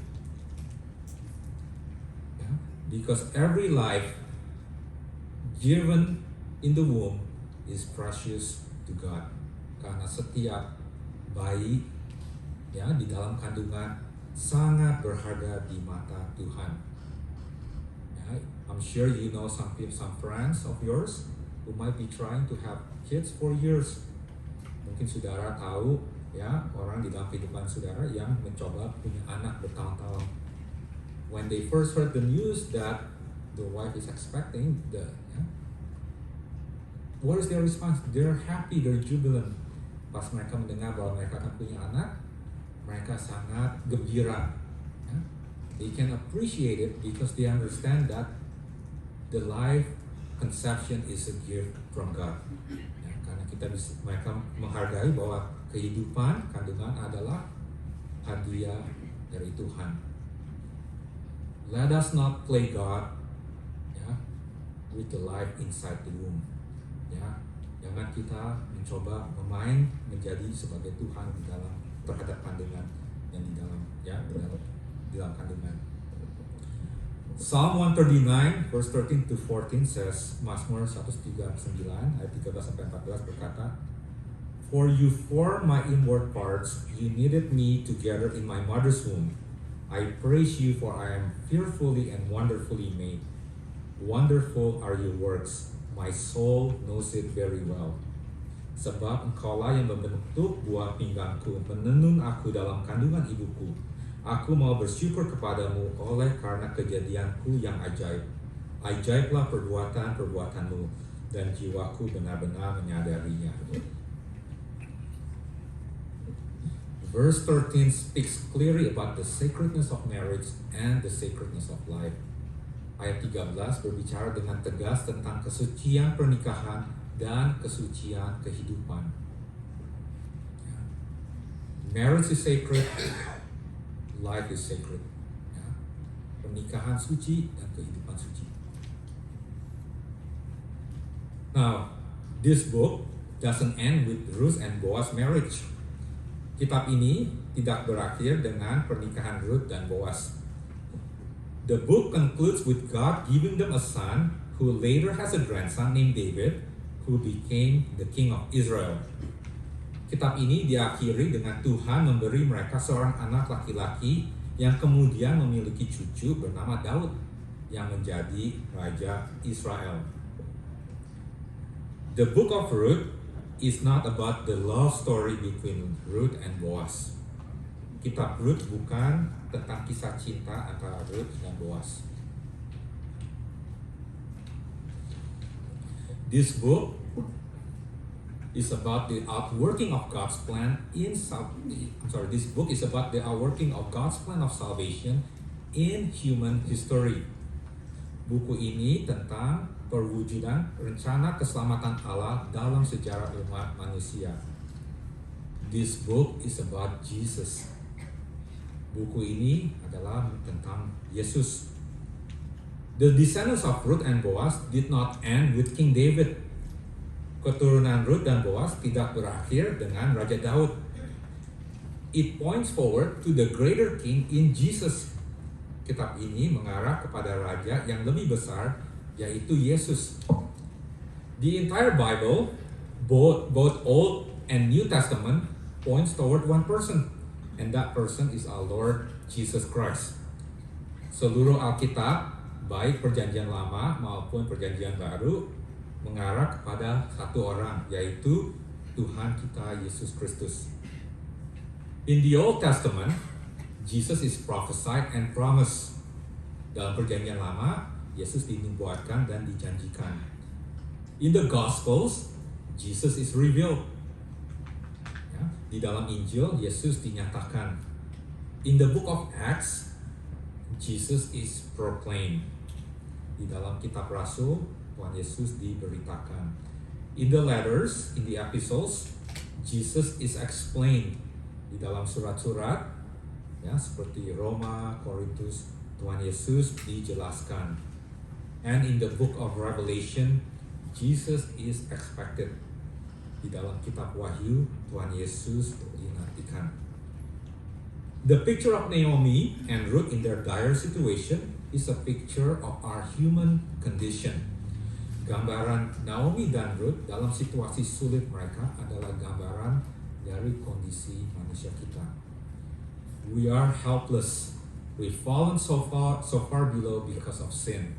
Yeah, because every life given in the womb is precious to God. Karena setiap bayi ya di dalam kandungan sangat berharga di mata Tuhan. Ya, I'm sure you know some friends of yours who might be trying to have kids for years. Mungkin saudara tahu ya orang di dalam kehidupan saudara yang mencoba punya anak bertahun-tahun. When they first heard the news that the wife is expecting, what is their response? They're happy, they're jubilant. Pas mereka mendengar bahwa mereka akan punya anak, mereka sangat gembira. Ya. They can appreciate it because they understand that the life conception is a gift from God. Ya, karena mereka menghargai bahwa kehidupan kandungan adalah hadiah dari Tuhan. Let us not play God ya, with the life inside the womb. Ya, jangan kita mencoba menjadi sebagai Tuhan di dalam terhadap kandungan yang di dalam kandungan. Psalm 139 verse 13 to 14 says, Mazmur 139 ayat 13 sampai 14 berkata, For you formed my inward parts, you knitted me together in my mother's womb. I praise you, for I am fearfully and wonderfully made. Wonderful are your works, my soul knows it very well. Sebab engkaulah yang membentuk buah pinggangku, menenun aku dalam kandungan ibuku. Aku mau bersyukur kepadamu oleh karena kejadianku yang ajaib. Ajaiblah perbuatan-perbuatanmu, dan jiwaku benar-benar menyadarinya. Verse 13 speaks clearly about the sacredness of marriage and the sacredness of life. Ayat 13 berbicara dengan tegas tentang kesucian pernikahan dan kesucian kehidupan. Marriage is sacred, life is sacred. Pernikahan suci dan kehidupan suci. Now, this book doesn't end with Ruth and Boaz marriage. Kitab ini tidak berakhir dengan pernikahan Ruth dan Boaz. The book concludes with God giving them a son who later has a grandson named David, who became the king of Israel. Kitab ini diakhiri dengan Tuhan memberi mereka seorang anak laki-laki yang kemudian memiliki cucu bernama Daud yang menjadi raja Israel. The book of Ruth is not about the love story between Ruth and Boaz. Kitab Ruth bukan tentang kisah cinta antara Ruth dan Boaz. This book is about the outworking of God's plan this book is about the outworking of God's plan of salvation in human history. Buku ini tentang perwujudan rencana keselamatan Allah dalam sejarah umat manusia. This book is about Jesus. Buku ini adalah tentang Yesus. The descendants of Ruth and Boaz did not end with King David. Keturunan Ruth dan Boaz tidak berakhir dengan Raja Daud. It points forward to the greater king in Jesus. Kitab ini mengarah kepada raja yang lebih besar, yaitu Yesus. The entire Bible, both Old and New Testament, points toward one person, and that person is our Lord Jesus Christ. Seluruh Alkitab, baik Perjanjian Lama maupun Perjanjian Baru, mengarah kepada satu orang, yaitu Tuhan kita Yesus Kristus. In the Old Testament, Jesus is prophesied and promised. Dalam perjanjian lama, Yesus dinubuatkan dan dijanjikan. In the Gospels, Jesus is revealed. Ya, di dalam Injil, Yesus dinyatakan. In the book of Acts, Jesus is proclaimed. Di dalam kitab Rasul, Tuhan Yesus diberitakan. In the letters, in the epistles, Jesus is explained. Di dalam surat-surat, ya, seperti Roma, Korintus, Tuhan Yesus dijelaskan. And in the book of Revelation, Jesus is expected. Di dalam kitab Wahyu, Tuhan Yesus dinantikan. The picture of Naomi and Ruth in their dire situation is a picture of our human condition. Gambaran Naomi dan Ruth dalam situasi sulit mereka adalah gambaran dari kondisi manusia kita. We are helpless. We've fallen so far below because of sin.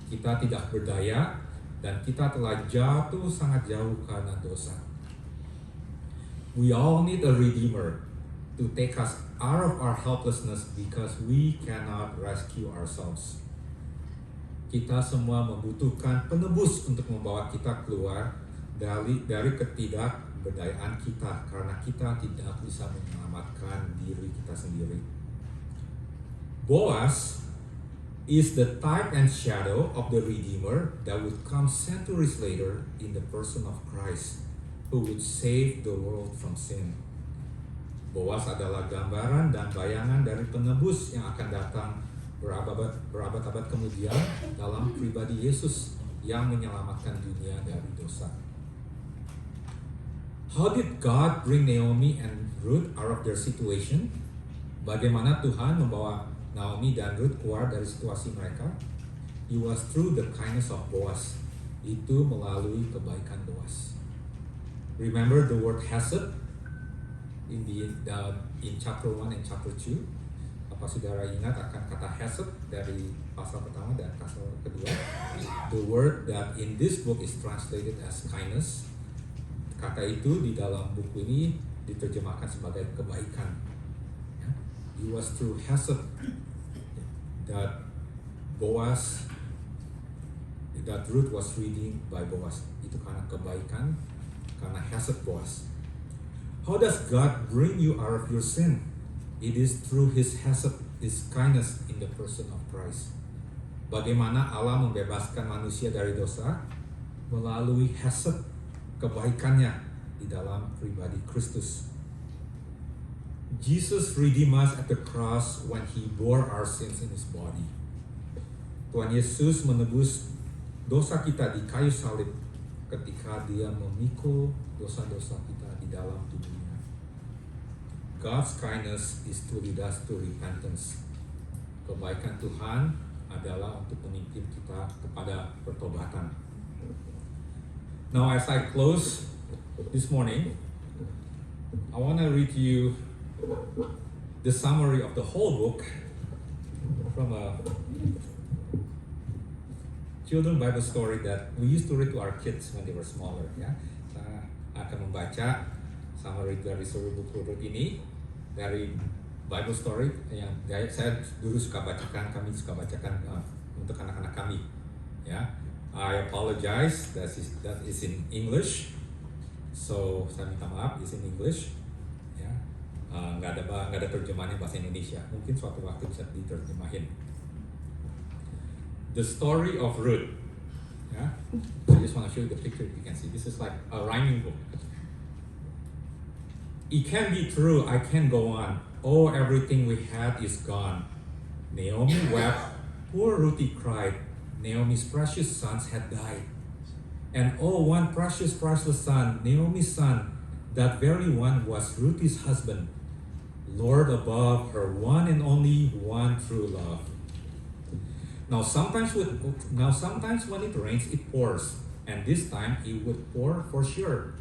Kita tidak berdaya dan kita telah jatuh sangat jauh karena dosa. We all need a redeemer to take us out of our helplessness because we cannot rescue ourselves. Kita semua membutuhkan penebus untuk membawa kita keluar dari ketidakberdayaan kita karena kita tidak bisa menyelamatkan diri kita sendiri. Boaz is the type and shadow of the Redeemer that would come centuries later in the person of Christ, who would save the world from sin. Boaz adalah gambaran dan bayangan dari penebus yang akan datang berabad-abad kemudian dalam pribadi Yesus yang menyelamatkan dunia dari dosa. How did God bring Naomi and Ruth out of their situation? Bagaimana Tuhan membawa Naomi dan Ruth keluar dari situasi mereka? It was through the kindness of Boaz. Itu melalui kebaikan Boaz. Remember the word hesed in chapter 1 and chapter 2? Apa saudara ingat akan kata hesed dari pasal pertama dan pasal kedua? The word that in this book is translated as kindness. Kata itu di dalam buku ini diterjemahkan sebagai kebaikan. It was through hesed that Ruth was redeemed by Boaz. Itu karena kebaikan, karena hesed Boaz. How does God bring you out of your sin? It is through His hesed, His kindness in the person of Christ. Bagaimana Allah membebaskan manusia dari dosa? Melalui hesed, kebaikannya di dalam pribadi Kristus. Jesus redeemed us at the cross when He bore our sins in His body. Tuhan Yesus menebus dosa kita di kayu salib ketika Dia memikul dosa-dosa kita di dalam tubuhnya. God's kindness is to lead us to repentance. Kebaikan Tuhan adalah untuk memimpin kita kepada pertobatan. Now as I close this morning, I want to read you the summary of the whole book from a children Bible story that we used to read to our kids when they were smaller. Ya, saya akan membaca summary dari seluruh buku Ruth ini dari Bible story yang saya dulu suka bacakan, kami suka bacakan untuk anak-anak kami. Ya, I apologize that is in English, so saya minta maaf, it's in English. Nggak ada terjemahannya bahasa Indonesia. Mungkin suatu waktu bisa diterjemahin. The story of Ruth. Yeah? I just want to show you the picture. You can see this is like a rhyming book. It can be true. I can go on. Oh, everything we had is gone. Naomi wept. Poor Ruthie cried. Naomi's precious sons had died. And oh, one precious, priceless son, Naomi's son, that very one was Ruthie's husband. Lord above, her one and only one true love. Now sometimes when it rains, it pours, and this time it would pour for sure.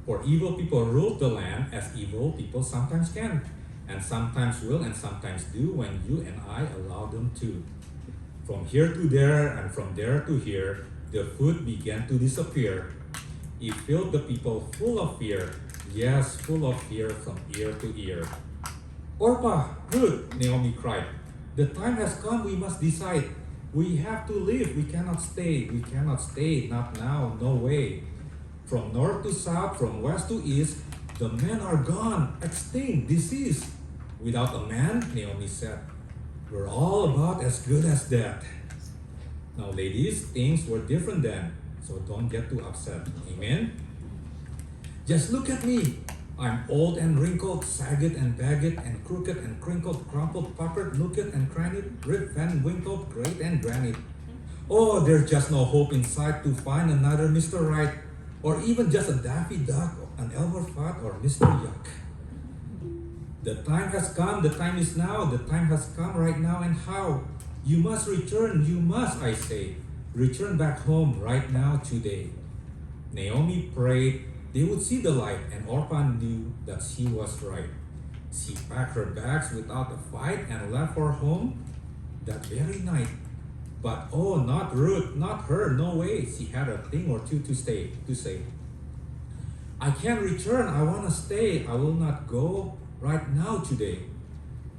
For evil people rule the land as evil people sometimes can, and sometimes will and sometimes do when you and I allow them to. From here to there and from there to here, the food began to disappear. It filled the people full of fear, yes, full of fear from ear to ear. Orpah, Ruth, Naomi cried. The time has come, we must decide. We have to leave, we cannot stay. We cannot stay, not now, no way. From north to south, from west to east, the men are gone, extinct, deceased. Without a man, Naomi said, we're all about as good as dead. Now, ladies, things were different then, so don't get too upset. Amen? Just look at me. I'm old and wrinkled, sagged and bagged, and crooked and crinkled, crumpled, puckered, nooked and crannied, ripped and winkled, great and granite. Oh, there's just no hope in sight to find another Mr. Right, or even just a Daffy Duck, an Elmer or Mr. Yuck. The time has come, the time is now, the time has come right now, and how? You must return, you must, I say. Return back home right now, today. Naomi prayed they would see the light, and Orpah knew that she was right. She packed her bags without a fight and left for home that very night. But oh, not Ruth, not her, no way. She had a thing or two to say. I can't return, I want to stay. I will not go right now today.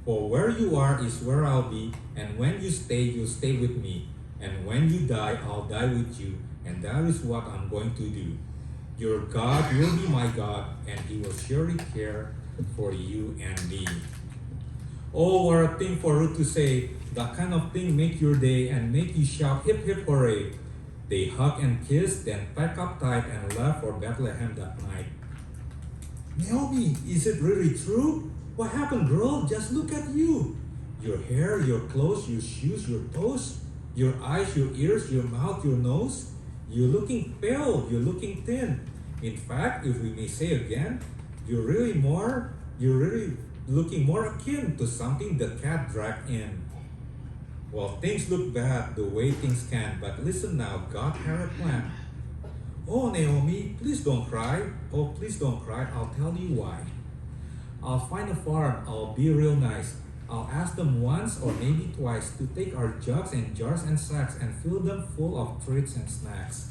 For where you are is where I'll be, and when you stay, you'll stay with me. And when you die, I'll die with you, and that is what I'm going to do. Your God will be my God, and he will surely care for you and me. Oh, what a thing for Ruth to say. That kind of thing make your day and make you shout hip hip hooray. They hugged and kissed, then packed up tight and left for Bethlehem that night. Naomi, is it really true? What happened, girl? Just look at you. Your hair, your clothes, your shoes, your toes, your eyes, your ears, your mouth, your nose. You're looking pale, you're looking thin. In fact, if we may say again, you're really looking more akin to something the cat dragged in. Well, things look bad the way things can, but listen now, God had a plan. Oh, Naomi, please don't cry. Oh, please don't cry. I'll tell you why. I'll find a farm. I'll be real nice. I'll ask them once or maybe twice to take our jugs and jars and sacks and fill them full of treats and snacks.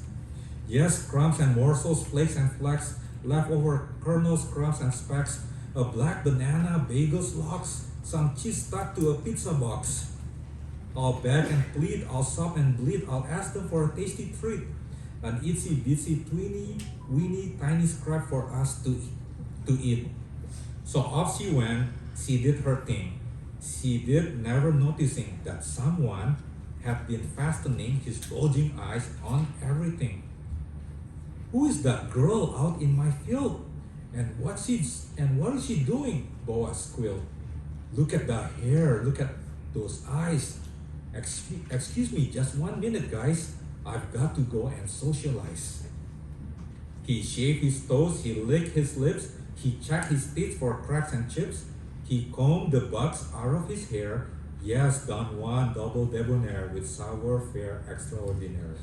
Yes, crumbs and morsels, flakes and flecks, leftover kernels, crumbs and specks, a black banana, bagels, lox, some cheese stuck to a pizza box. I'll beg and plead, I'll sob and bleed, I'll ask them for a tasty treat, an itsy bitsy tweeny weeny tiny scrap for us to eat. So off she went, she did her thing. She did, never noticing that someone had been fastening his bulging eyes on everything. Who is that girl out in my field? And what is she doing? Boaz squealed. Look at the hair, look at those eyes. Excuse me, just 1 minute, guys. I've got to go and socialize. He shaved his toes, he licked his lips, he checked his teeth for cracks and chips. He combed the bugs out of his hair. Yes, Don Juan, double debonair with savoir faire extraordinaire.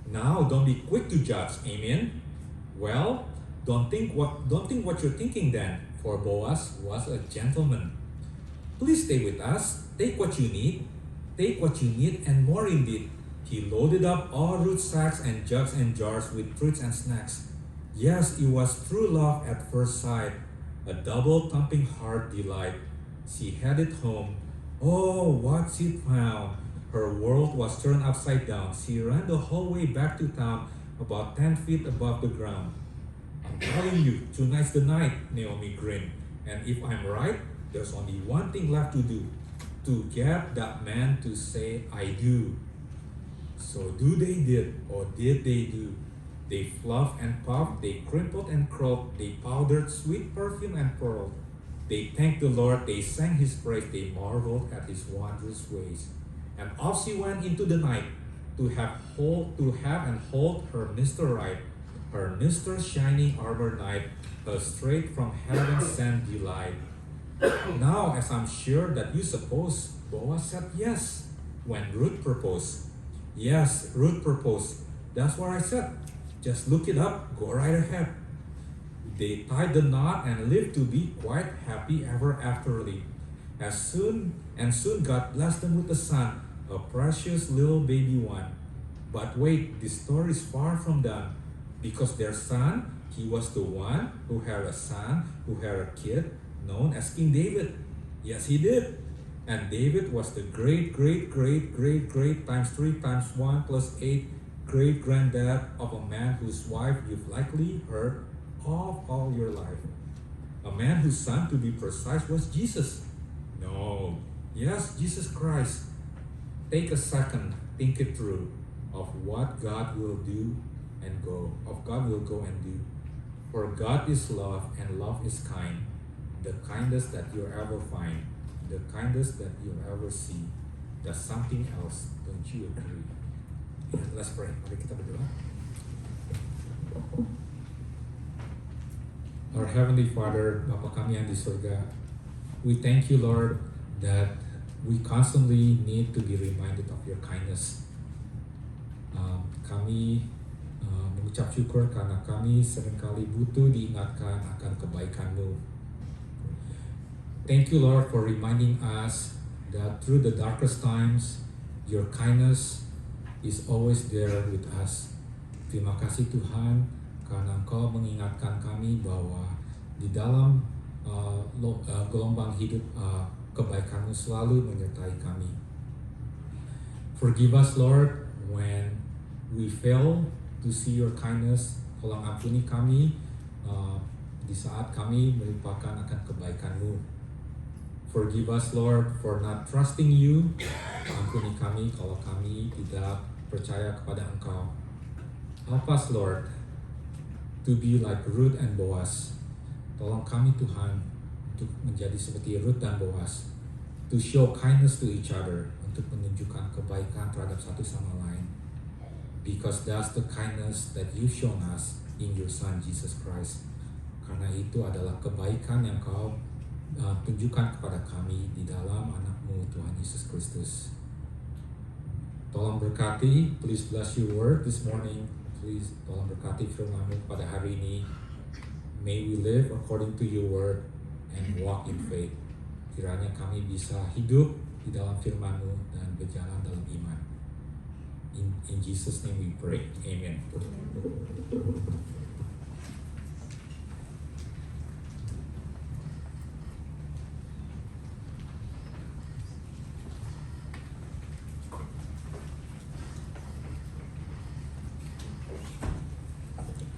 Now, don't be quick to judge, amen? Well, don't think what you're thinking then, for Boaz was a gentleman. Please stay with us. Take what you need and more indeed. He loaded up all Ruth's sacks and jugs and jars with treats and snacks. Yes, it was true love at first sight, a double thumping heart delight. She headed home. Oh, what she found! Her world was turned upside down. She ran the whole way back to town, about 10 feet above the ground. I'm telling you, tonight's the night, Naomi grinned. And if I'm right, there's only one thing left to do. To get that man to say, I do. So they did, or did they do? They fluffed and puffed, they crimpled and curled, they powdered sweet perfume and pearled. They thanked the Lord, they sang his praise, they marveled at his wondrous ways. And off she went into the night to have and hold her Mr. Right, her Mr. Shining Arbor Knight, her straight from heaven sent delight. Now, as I'm sure that you suppose, Boaz said yes when Ruth proposed. Yes, Ruth proposed. That's what I said. Just look it up, go right ahead. They tied the knot and lived to be quite happy ever afterly. Soon God blessed them with a son, a precious little baby one. But wait, this story is far from done, because their son, he was the one who had a son, who had a kid, known as King David. Yes, he did. And David was the great times 3 times 1 plus 8 great granddad of a man whose wife you've likely heard of all your life. A man whose son, to be precise, was Jesus. No, yes, Jesus Christ. Take a second, think it through of what God will do and go, of God will go and do. For God is love and love is kind, the kindest that you'll ever find, the kindest that you'll ever see. That's something else, don't you agree? Yeah, let's pray. Mari kita berdoa. Our Heavenly Father, Bapa kami yang di surga, we thank you, Lord, that we constantly need to be reminded of your kindness. Kami mengucap syukur karena kami seringkali butuh diingatkan akan kebaikan-Mu. Thank you, Lord, for reminding us that through the darkest times, your kindness is always there with us. Terima kasih Tuhan, karena Engkau mengingatkan kami bahwa di dalam gelombang hidup kebaikan-Mu selalu menyertai kami. Forgive us, Lord, when we fail to see your kindness. Tolong ampuni kami di saat kami melupakan akan kebaikan-Mu. Forgive us, Lord, for not trusting you. Ampuni kami kalau kami tidak percaya kepada Engkau. Help us, Lord, to be like Ruth and Boaz. Tolong kami, Tuhan, untuk menjadi seperti Ruth dan Boaz. To show kindness to each other, untuk menunjukkan kebaikan terhadap satu sama lain. Because that's the kindness that you've shown us in your Son, Jesus Christ. Karena itu adalah kebaikan yang Kau tunjukkan kepada kami di dalam anak-Mu, Tuhan Yesus Kristus. Tolong berkati, please bless your word this morning. Please tolong berkati firman-Mu pada hari ini. May we live according to your word and walk in faith. Kiranya kami bisa hidup di dalam firman-Mu dan berjalan dalam iman. In Jesus' name we pray. Amen.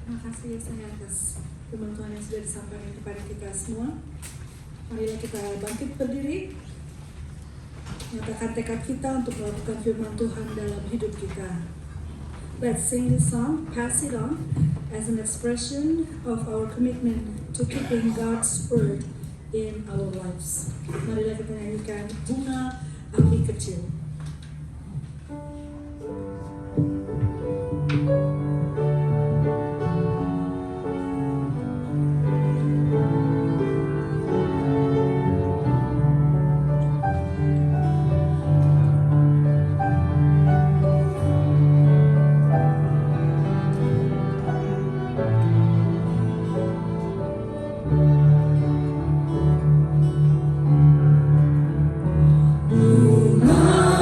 Terima kasih ya saya atas firman Tuhan yang sudah disampaikan kepada kita semua. Marilah kita bangkit berdiri, nyatakan tekad kita untuk melakukan firman Tuhan dalam hidup kita. Let's sing this song, pass it on, as an expression of our commitment to keeping God's word in our lives. Marilah kita nyanyikan Bunga Api Kecil. Bunga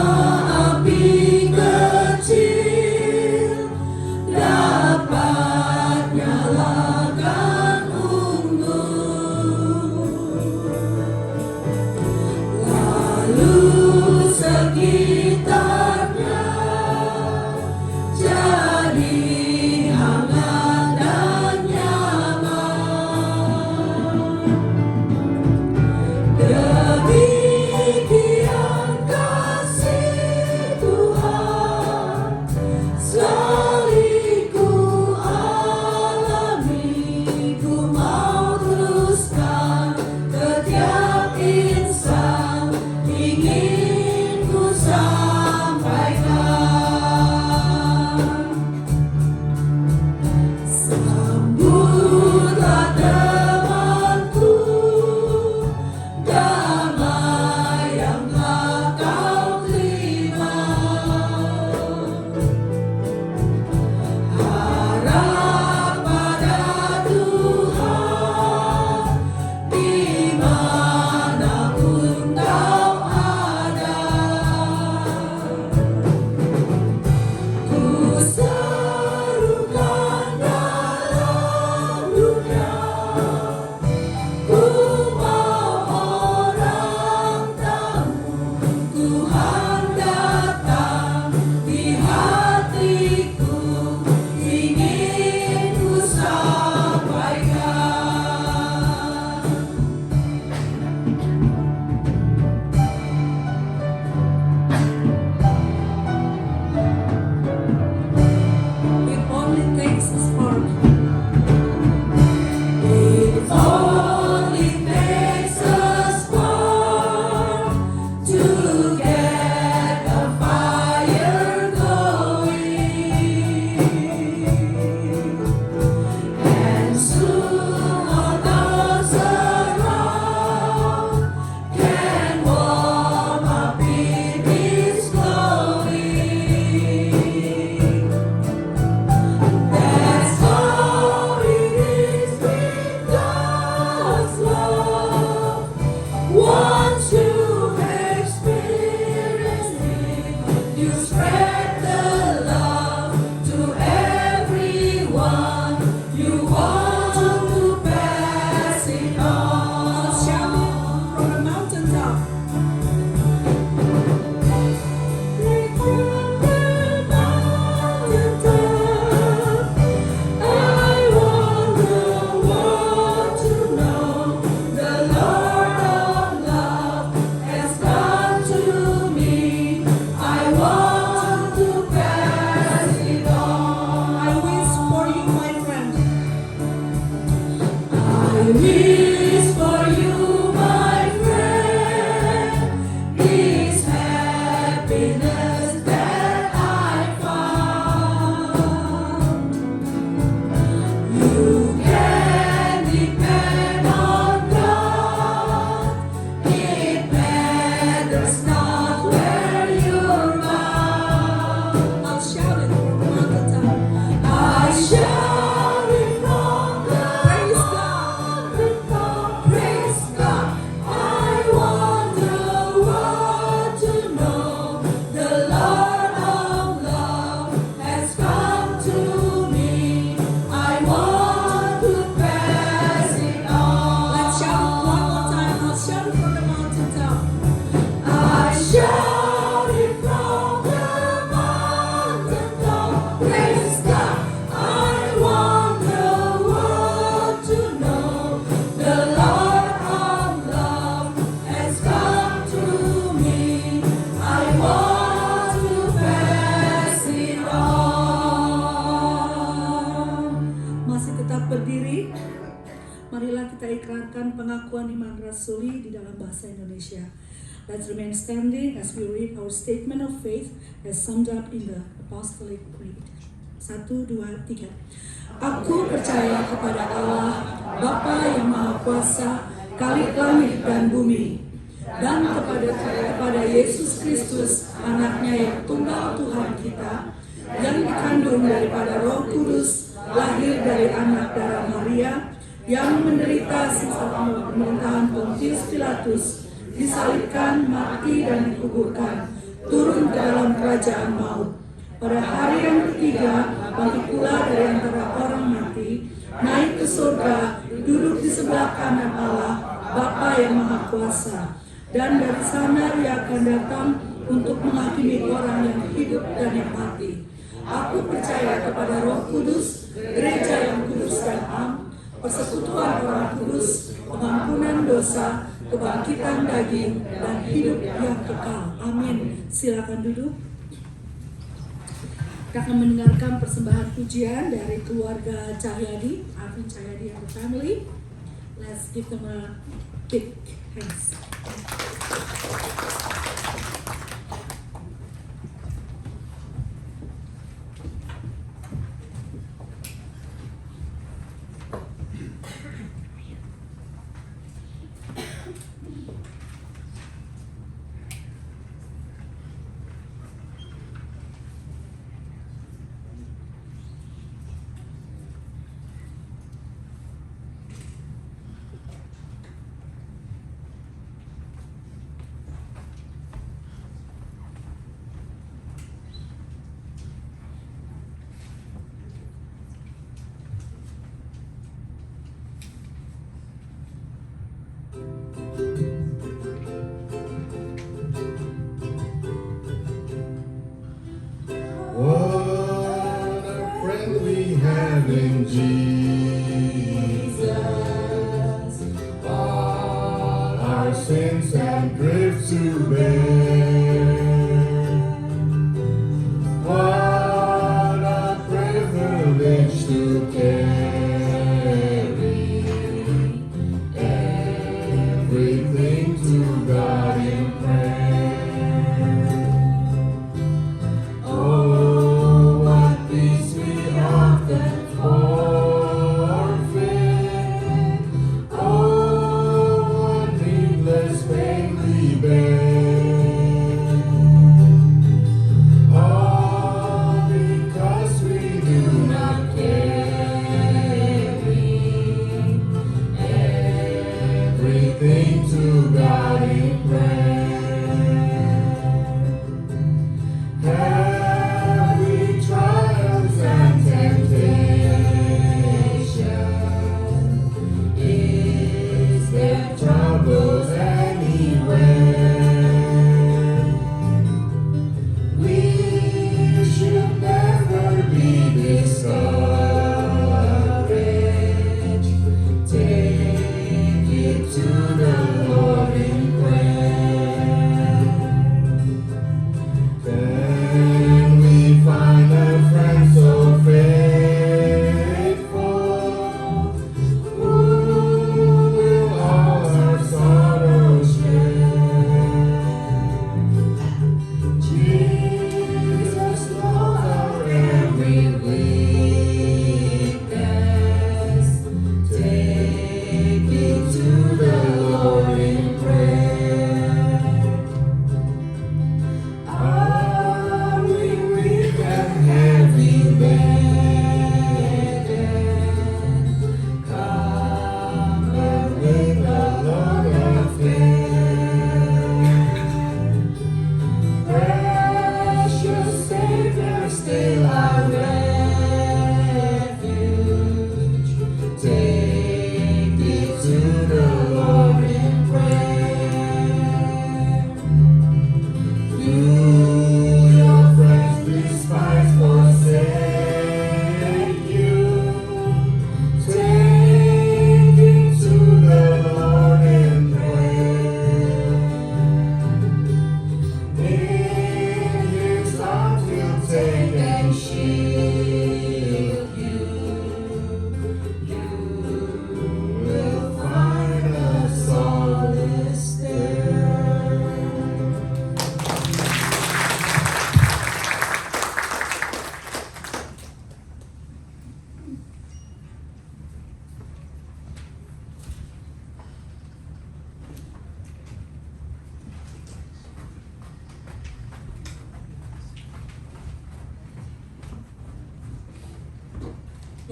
wish for you, my friend, this happiness that I found. You can depend on God. It matters not where you're bound. I'll shout it from the mountaintop. I shout it from the praise God. I want the world to know the Lord of love has come to me. I want to pass it on. Let's shout it one more time. I'll shout it from the mountaintop. I shout it from the mountaintop. Praise God. I want the world to know the Lord of love has come to me. I want to pass it on. Masih tetap berdiri. Marilah kita ikrarkan pengakuan iman rasuli di dalam bahasa Indonesia. Let's remain standing as we read our statement of faith as summed up in the Apostolic Creed. 1, 2, 3. Aku percaya kepada Allah, Bapa yang Maha Kuasa, Khalik langit dan bumi, dan kepada Yesus Kristus, anaknya yang tunggal Tuhan kita, yang dikandung daripada Roh Kudus, lahir dari anak darah Maria, yang menderita sisa pemerintahan Pontius Pilatus, disalibkan, mati dan dikuburkan, turun ke dalam kerajaan maut. Pada hari yang ketiga, bangkit pula dari antara orang mati, naik ke surga, duduk di sebelah kanan Allah, Bapa yang Maha Kuasa. Dan dari sana Ia akan datang untuk menghakimi orang yang hidup dan yang mati. Aku percaya kepada Roh Kudus, gereja yang kudus dan am, persekutuan orang kudus, pengampunan dosa, kebangkitan daging, dan hidup yang kekal. Amin. Silakan duduk. Kita akan mendengarkan persembahan pujian dari keluarga Cahyadi, Arvin Cahyadi and the family. Let's give them a big hands. What a friend we have in Jesus. All our sins and griefs to bear. What a privilege to carry everything to God in prayer. Oh, what peace we often forfeit. Oh, what needless pain we bear. All because we do not carry everything to God in prayer. Have we trials and temptation? Is there troubles anywhere? We should never be discouraged. Take it to the Lord in prayer. Then we find a friend so faithful, who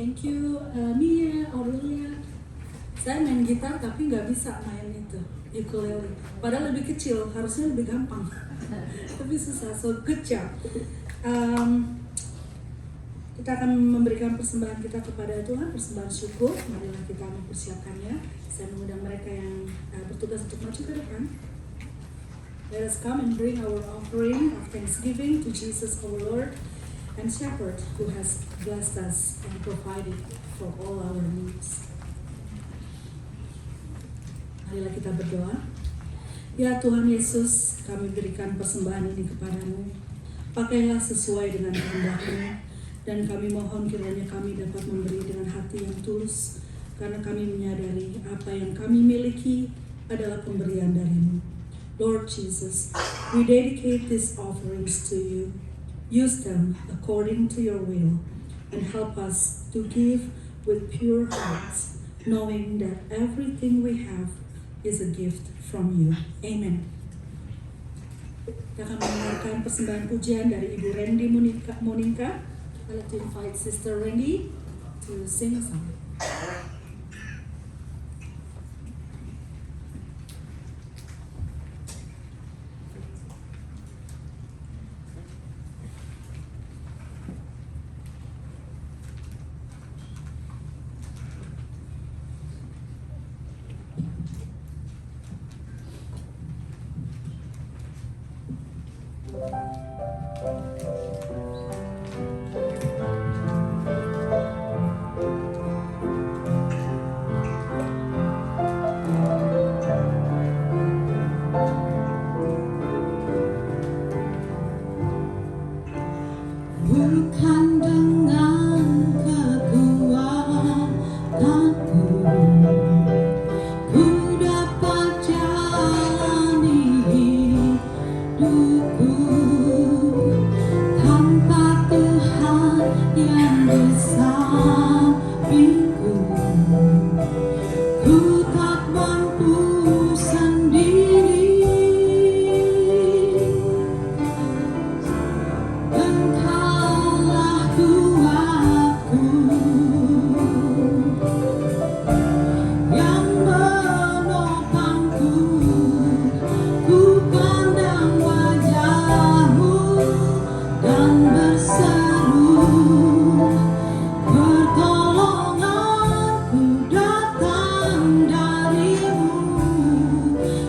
Thank you, Mia, Aurelia. Saya main gitar tapi nggak bisa main itu ukulele. Padahal lebih kecil, harusnya lebih gampang. Tapi susah. So good job. Kita akan memberikan persembahan kita kepada Tuhan, persembahan syukur. Marilah kita mempersiapkannya. Saya mengundang mereka yang bertugas untuk maju ke depan. Let us come and bring our offering of thanksgiving to Jesus our Lord and Shepherd who has blessed us and provided for all our needs. Marilah kita berdoa. Ya Tuhan Yesus, kami berikan persembahan ini kepadamu. Pakailah sesuai dengan kehendak-Mu, dan kami mohon kiranya kami dapat memberi dengan hati yang tulus, karena kami menyadari apa yang kami miliki adalah pemberian dari-Mu. Lord Jesus, we dedicate these offerings to you. Use them according to your will, and help us to give with pure hearts, knowing that everything we have is a gift from you. Amen. Kita akan mendengarkan persembahan pujian dari Ibu Randy Monika. I'd like to invite Sister Randy to sing a song. Bukan dengan kekuatanku ku dapat jalani hidupku tanpa Tuhan yang bersamanya. Ku tak mampu sendiri. Engkaulah kuatku yang menopangku. Ku pandang wajah-Mu dan berseru, pertolonganku datang dari-Mu.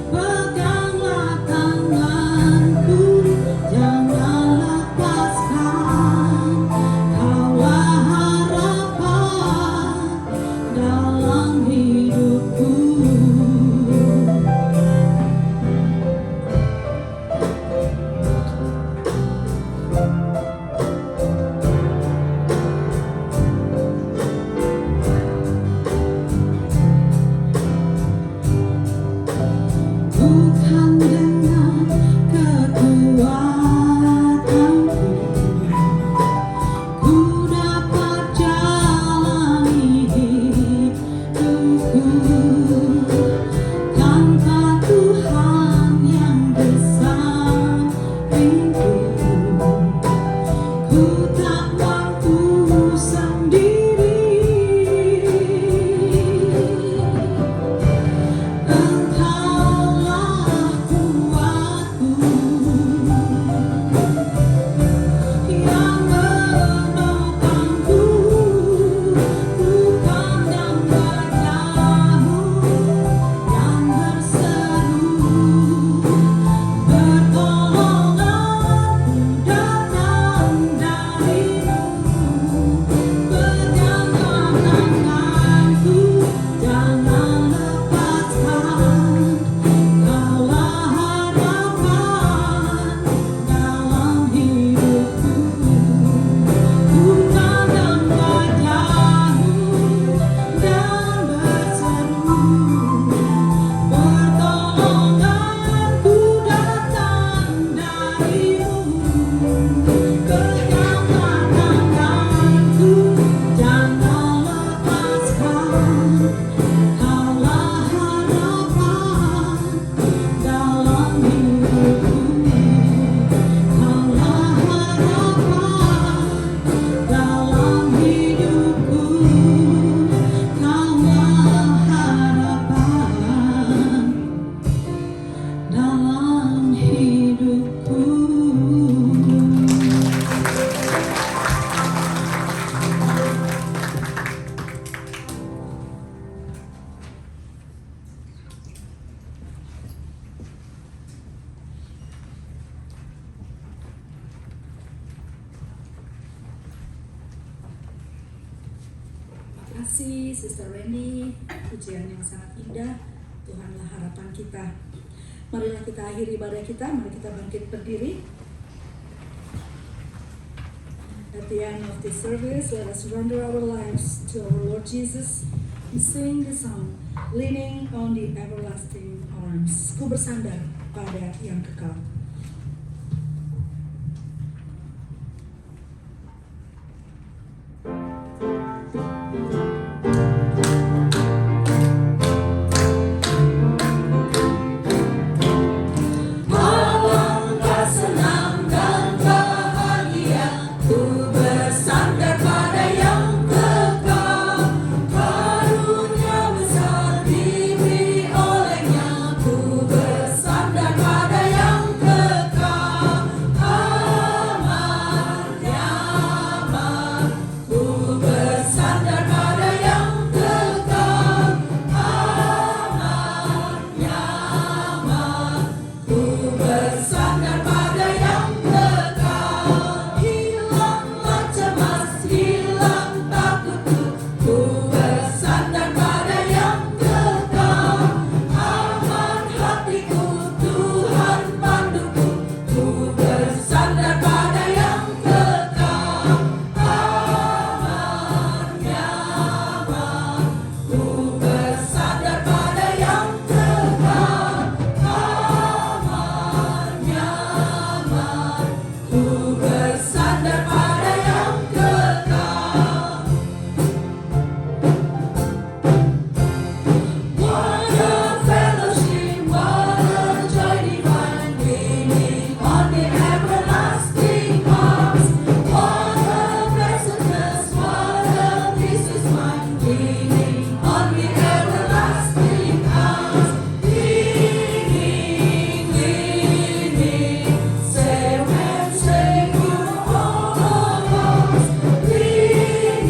Peganglah tanganku, jangan lepaskan. Kaulah harapan dalam hidupku. Bukan dengan kekuatanku ku dapat jalani hidupku tanpa Tuhan yang bersamanya. Ku tak mampu sendiri. Engkaulah kuatku yang menopangku. Ku pandang wajah-Mu kasih Sister Randy, pujian yang sangat indah. Tuhanlah harapan kita. Marilah kita akhiri ibadah kita, mari kita bangkit berdiri. At the end of this service, let us surrender our lives to our Lord Jesus and sing the song, Leaning on the Everlasting Arms. Ku bersandar pada yang kekal. Alangkah senang dan bahagia ku bersandar pada yang kekal. Karunia besar diberi olehnya, ku bersandar pada yang kekal. Aman, nyaman, ku bersandar pada yang kekal. Aman, nyaman, ku bersandar pada yang kekal. Hilanglah cemas, hilang takutku, ku bersandar pada yang kekal. Aman hatiku, Tuhan panduku, ku bersandar pada yang kekal. Aman, nyaman, ku bersandar pada yang kekal. Aman, nyaman, ku bersandar pada yang kekal. What a fellowship, what a joy divine, leaning on the everlasting arms. What a blessedness, what a peace is mine, leaning on the everlasting arms. Leaning, safe and secure all of us. Leaning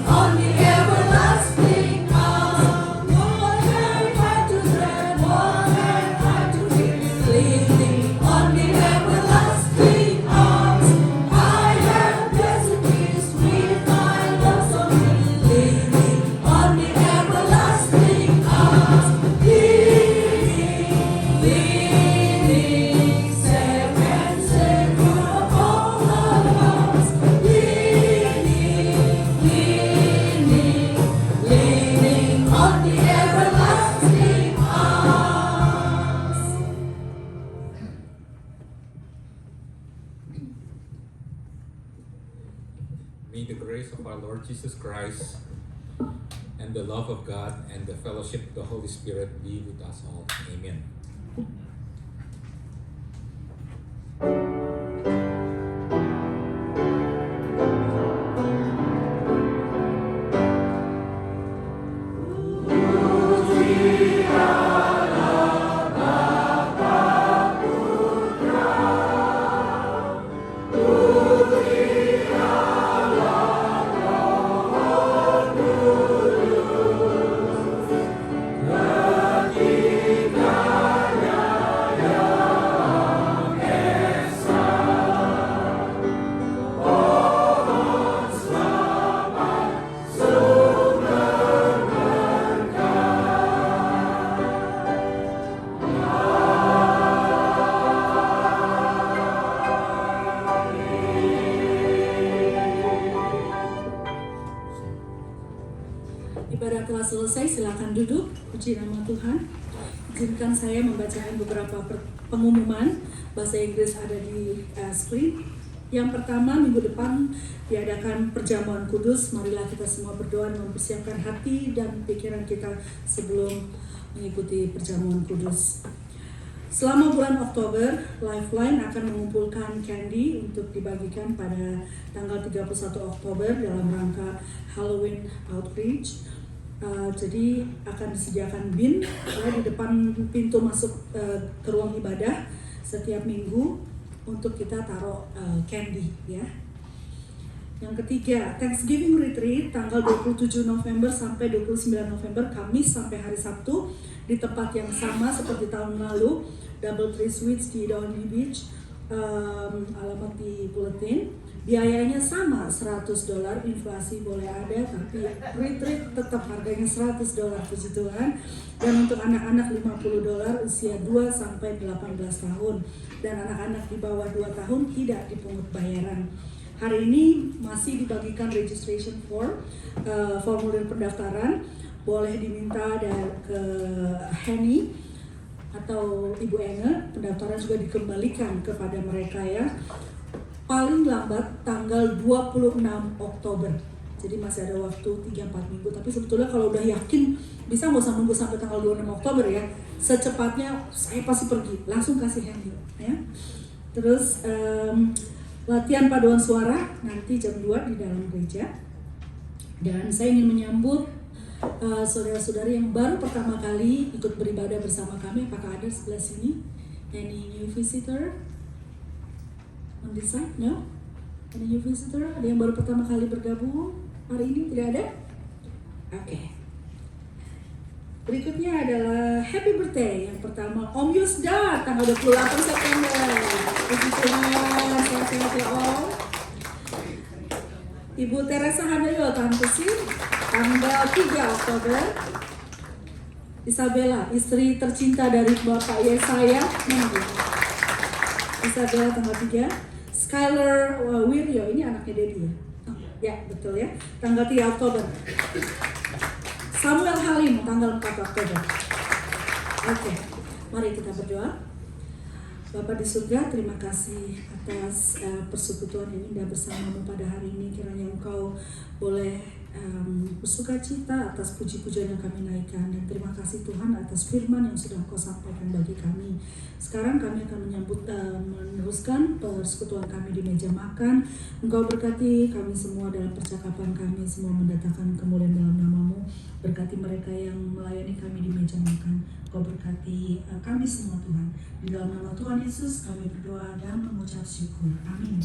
on the everlasting arms. What have I to dread? What have I to fear? Leaning on the everlasting arms. I have blessed peace with my loves on me. Leaning on the everlasting arms. Leaning, safe and secure all of us. Leaning on the everlasting arms. May the grace of our Lord Jesus Christ and the love of God and the fellowship of the Holy Spirit be with us all. Amen. Ibadah telah selesai, silakan duduk. Puji nama Tuhan. Izinkan saya membacakan beberapa pengumuman. Bahasa Inggris ada di screen. Yang pertama, minggu depan diadakan perjamuan kudus. Marilah kita semua berdoa dan mempersiapkan hati dan pikiran kita sebelum mengikuti perjamuan kudus. Selama bulan Oktober, Lifeline akan mengumpulkan candy untuk dibagikan pada tanggal 31 Oktober dalam rangka Halloween Outreach. Jadi akan disediakan bin di depan pintu masuk ke ruang ibadah setiap minggu untuk kita taruh candy ya. Yang ketiga, Thanksgiving Retreat tanggal 27 November sampai 29 November, Kamis sampai hari Sabtu di tempat yang sama seperti tahun lalu, Double Tree Suites di Downy Beach, alamat di bulletin. Biayanya sama $100, inflasi boleh ada, tapi retreat tetap harganya $100, puji Tuhan. Dan untuk anak-anak $50 usia 2 sampai 18 tahun. Dan anak-anak di bawah 2 tahun tidak dipungut bayaran. Hari ini masih dibagikan registration form, formulir pendaftaran. Boleh diminta ke Henny atau Ibu Enge. Pendaftaran juga dikembalikan kepada mereka ya. Paling lambat tanggal 26 Oktober. Jadi masih ada waktu 3-4 minggu. Tapi sebetulnya kalau udah yakin bisa nggak usah nunggu sampai tanggal 26 Oktober ya. Secepatnya saya pasti pergi, langsung kasih Henny ya. Terus latihan paduan suara nanti jam 2 di dalam gereja. Dan saya ingin menyambut saudara-saudari yang baru pertama kali ikut beribadah bersama kami. Apakah ada sebelah sini? Any new visitor? On this side? No? Any new visitor? Ada yang baru pertama kali bergabung hari ini? Tidak ada? Oke. Berikutnya adalah happy birthday. Yang pertama Om Yusda tanggal 28 September. Puji Tuhan, sehat-sehat ya Om. Ibu Teresa Handoyo, Tante Sir, tanggal 3 Oktober. Isabella, istri tercinta dari Bapak Yesaya. Isabella tanggal 3. Skylar Wiryo, ini anaknya Dedi ya? Oh, ya, betul ya. Tanggal 3 Oktober. Samuel Halim, tanggal 4 Oktober. Oke, mari kita berdoa. Bapa di surga, terima kasih atas persekutuan yang indah bersamamu pada hari ini. Kiranya Engkau boleh bersuka cita atas puji-pujian yang kami naikkan. Dan terima kasih Tuhan atas firman yang sudah Engkau sampaikan bagi kami. Sekarang kami akan meneruskan persekutuan kami di meja makan. Engkau berkati kami semua dalam percakapan kami, semua mendatangkan kemuliaan dalam nama-Mu. Berkati mereka yang melayani kami di meja makan. Engkau berkati kami semua Tuhan. Di dalam nama Tuhan Yesus kami berdoa dan mengucap syukur. Amin.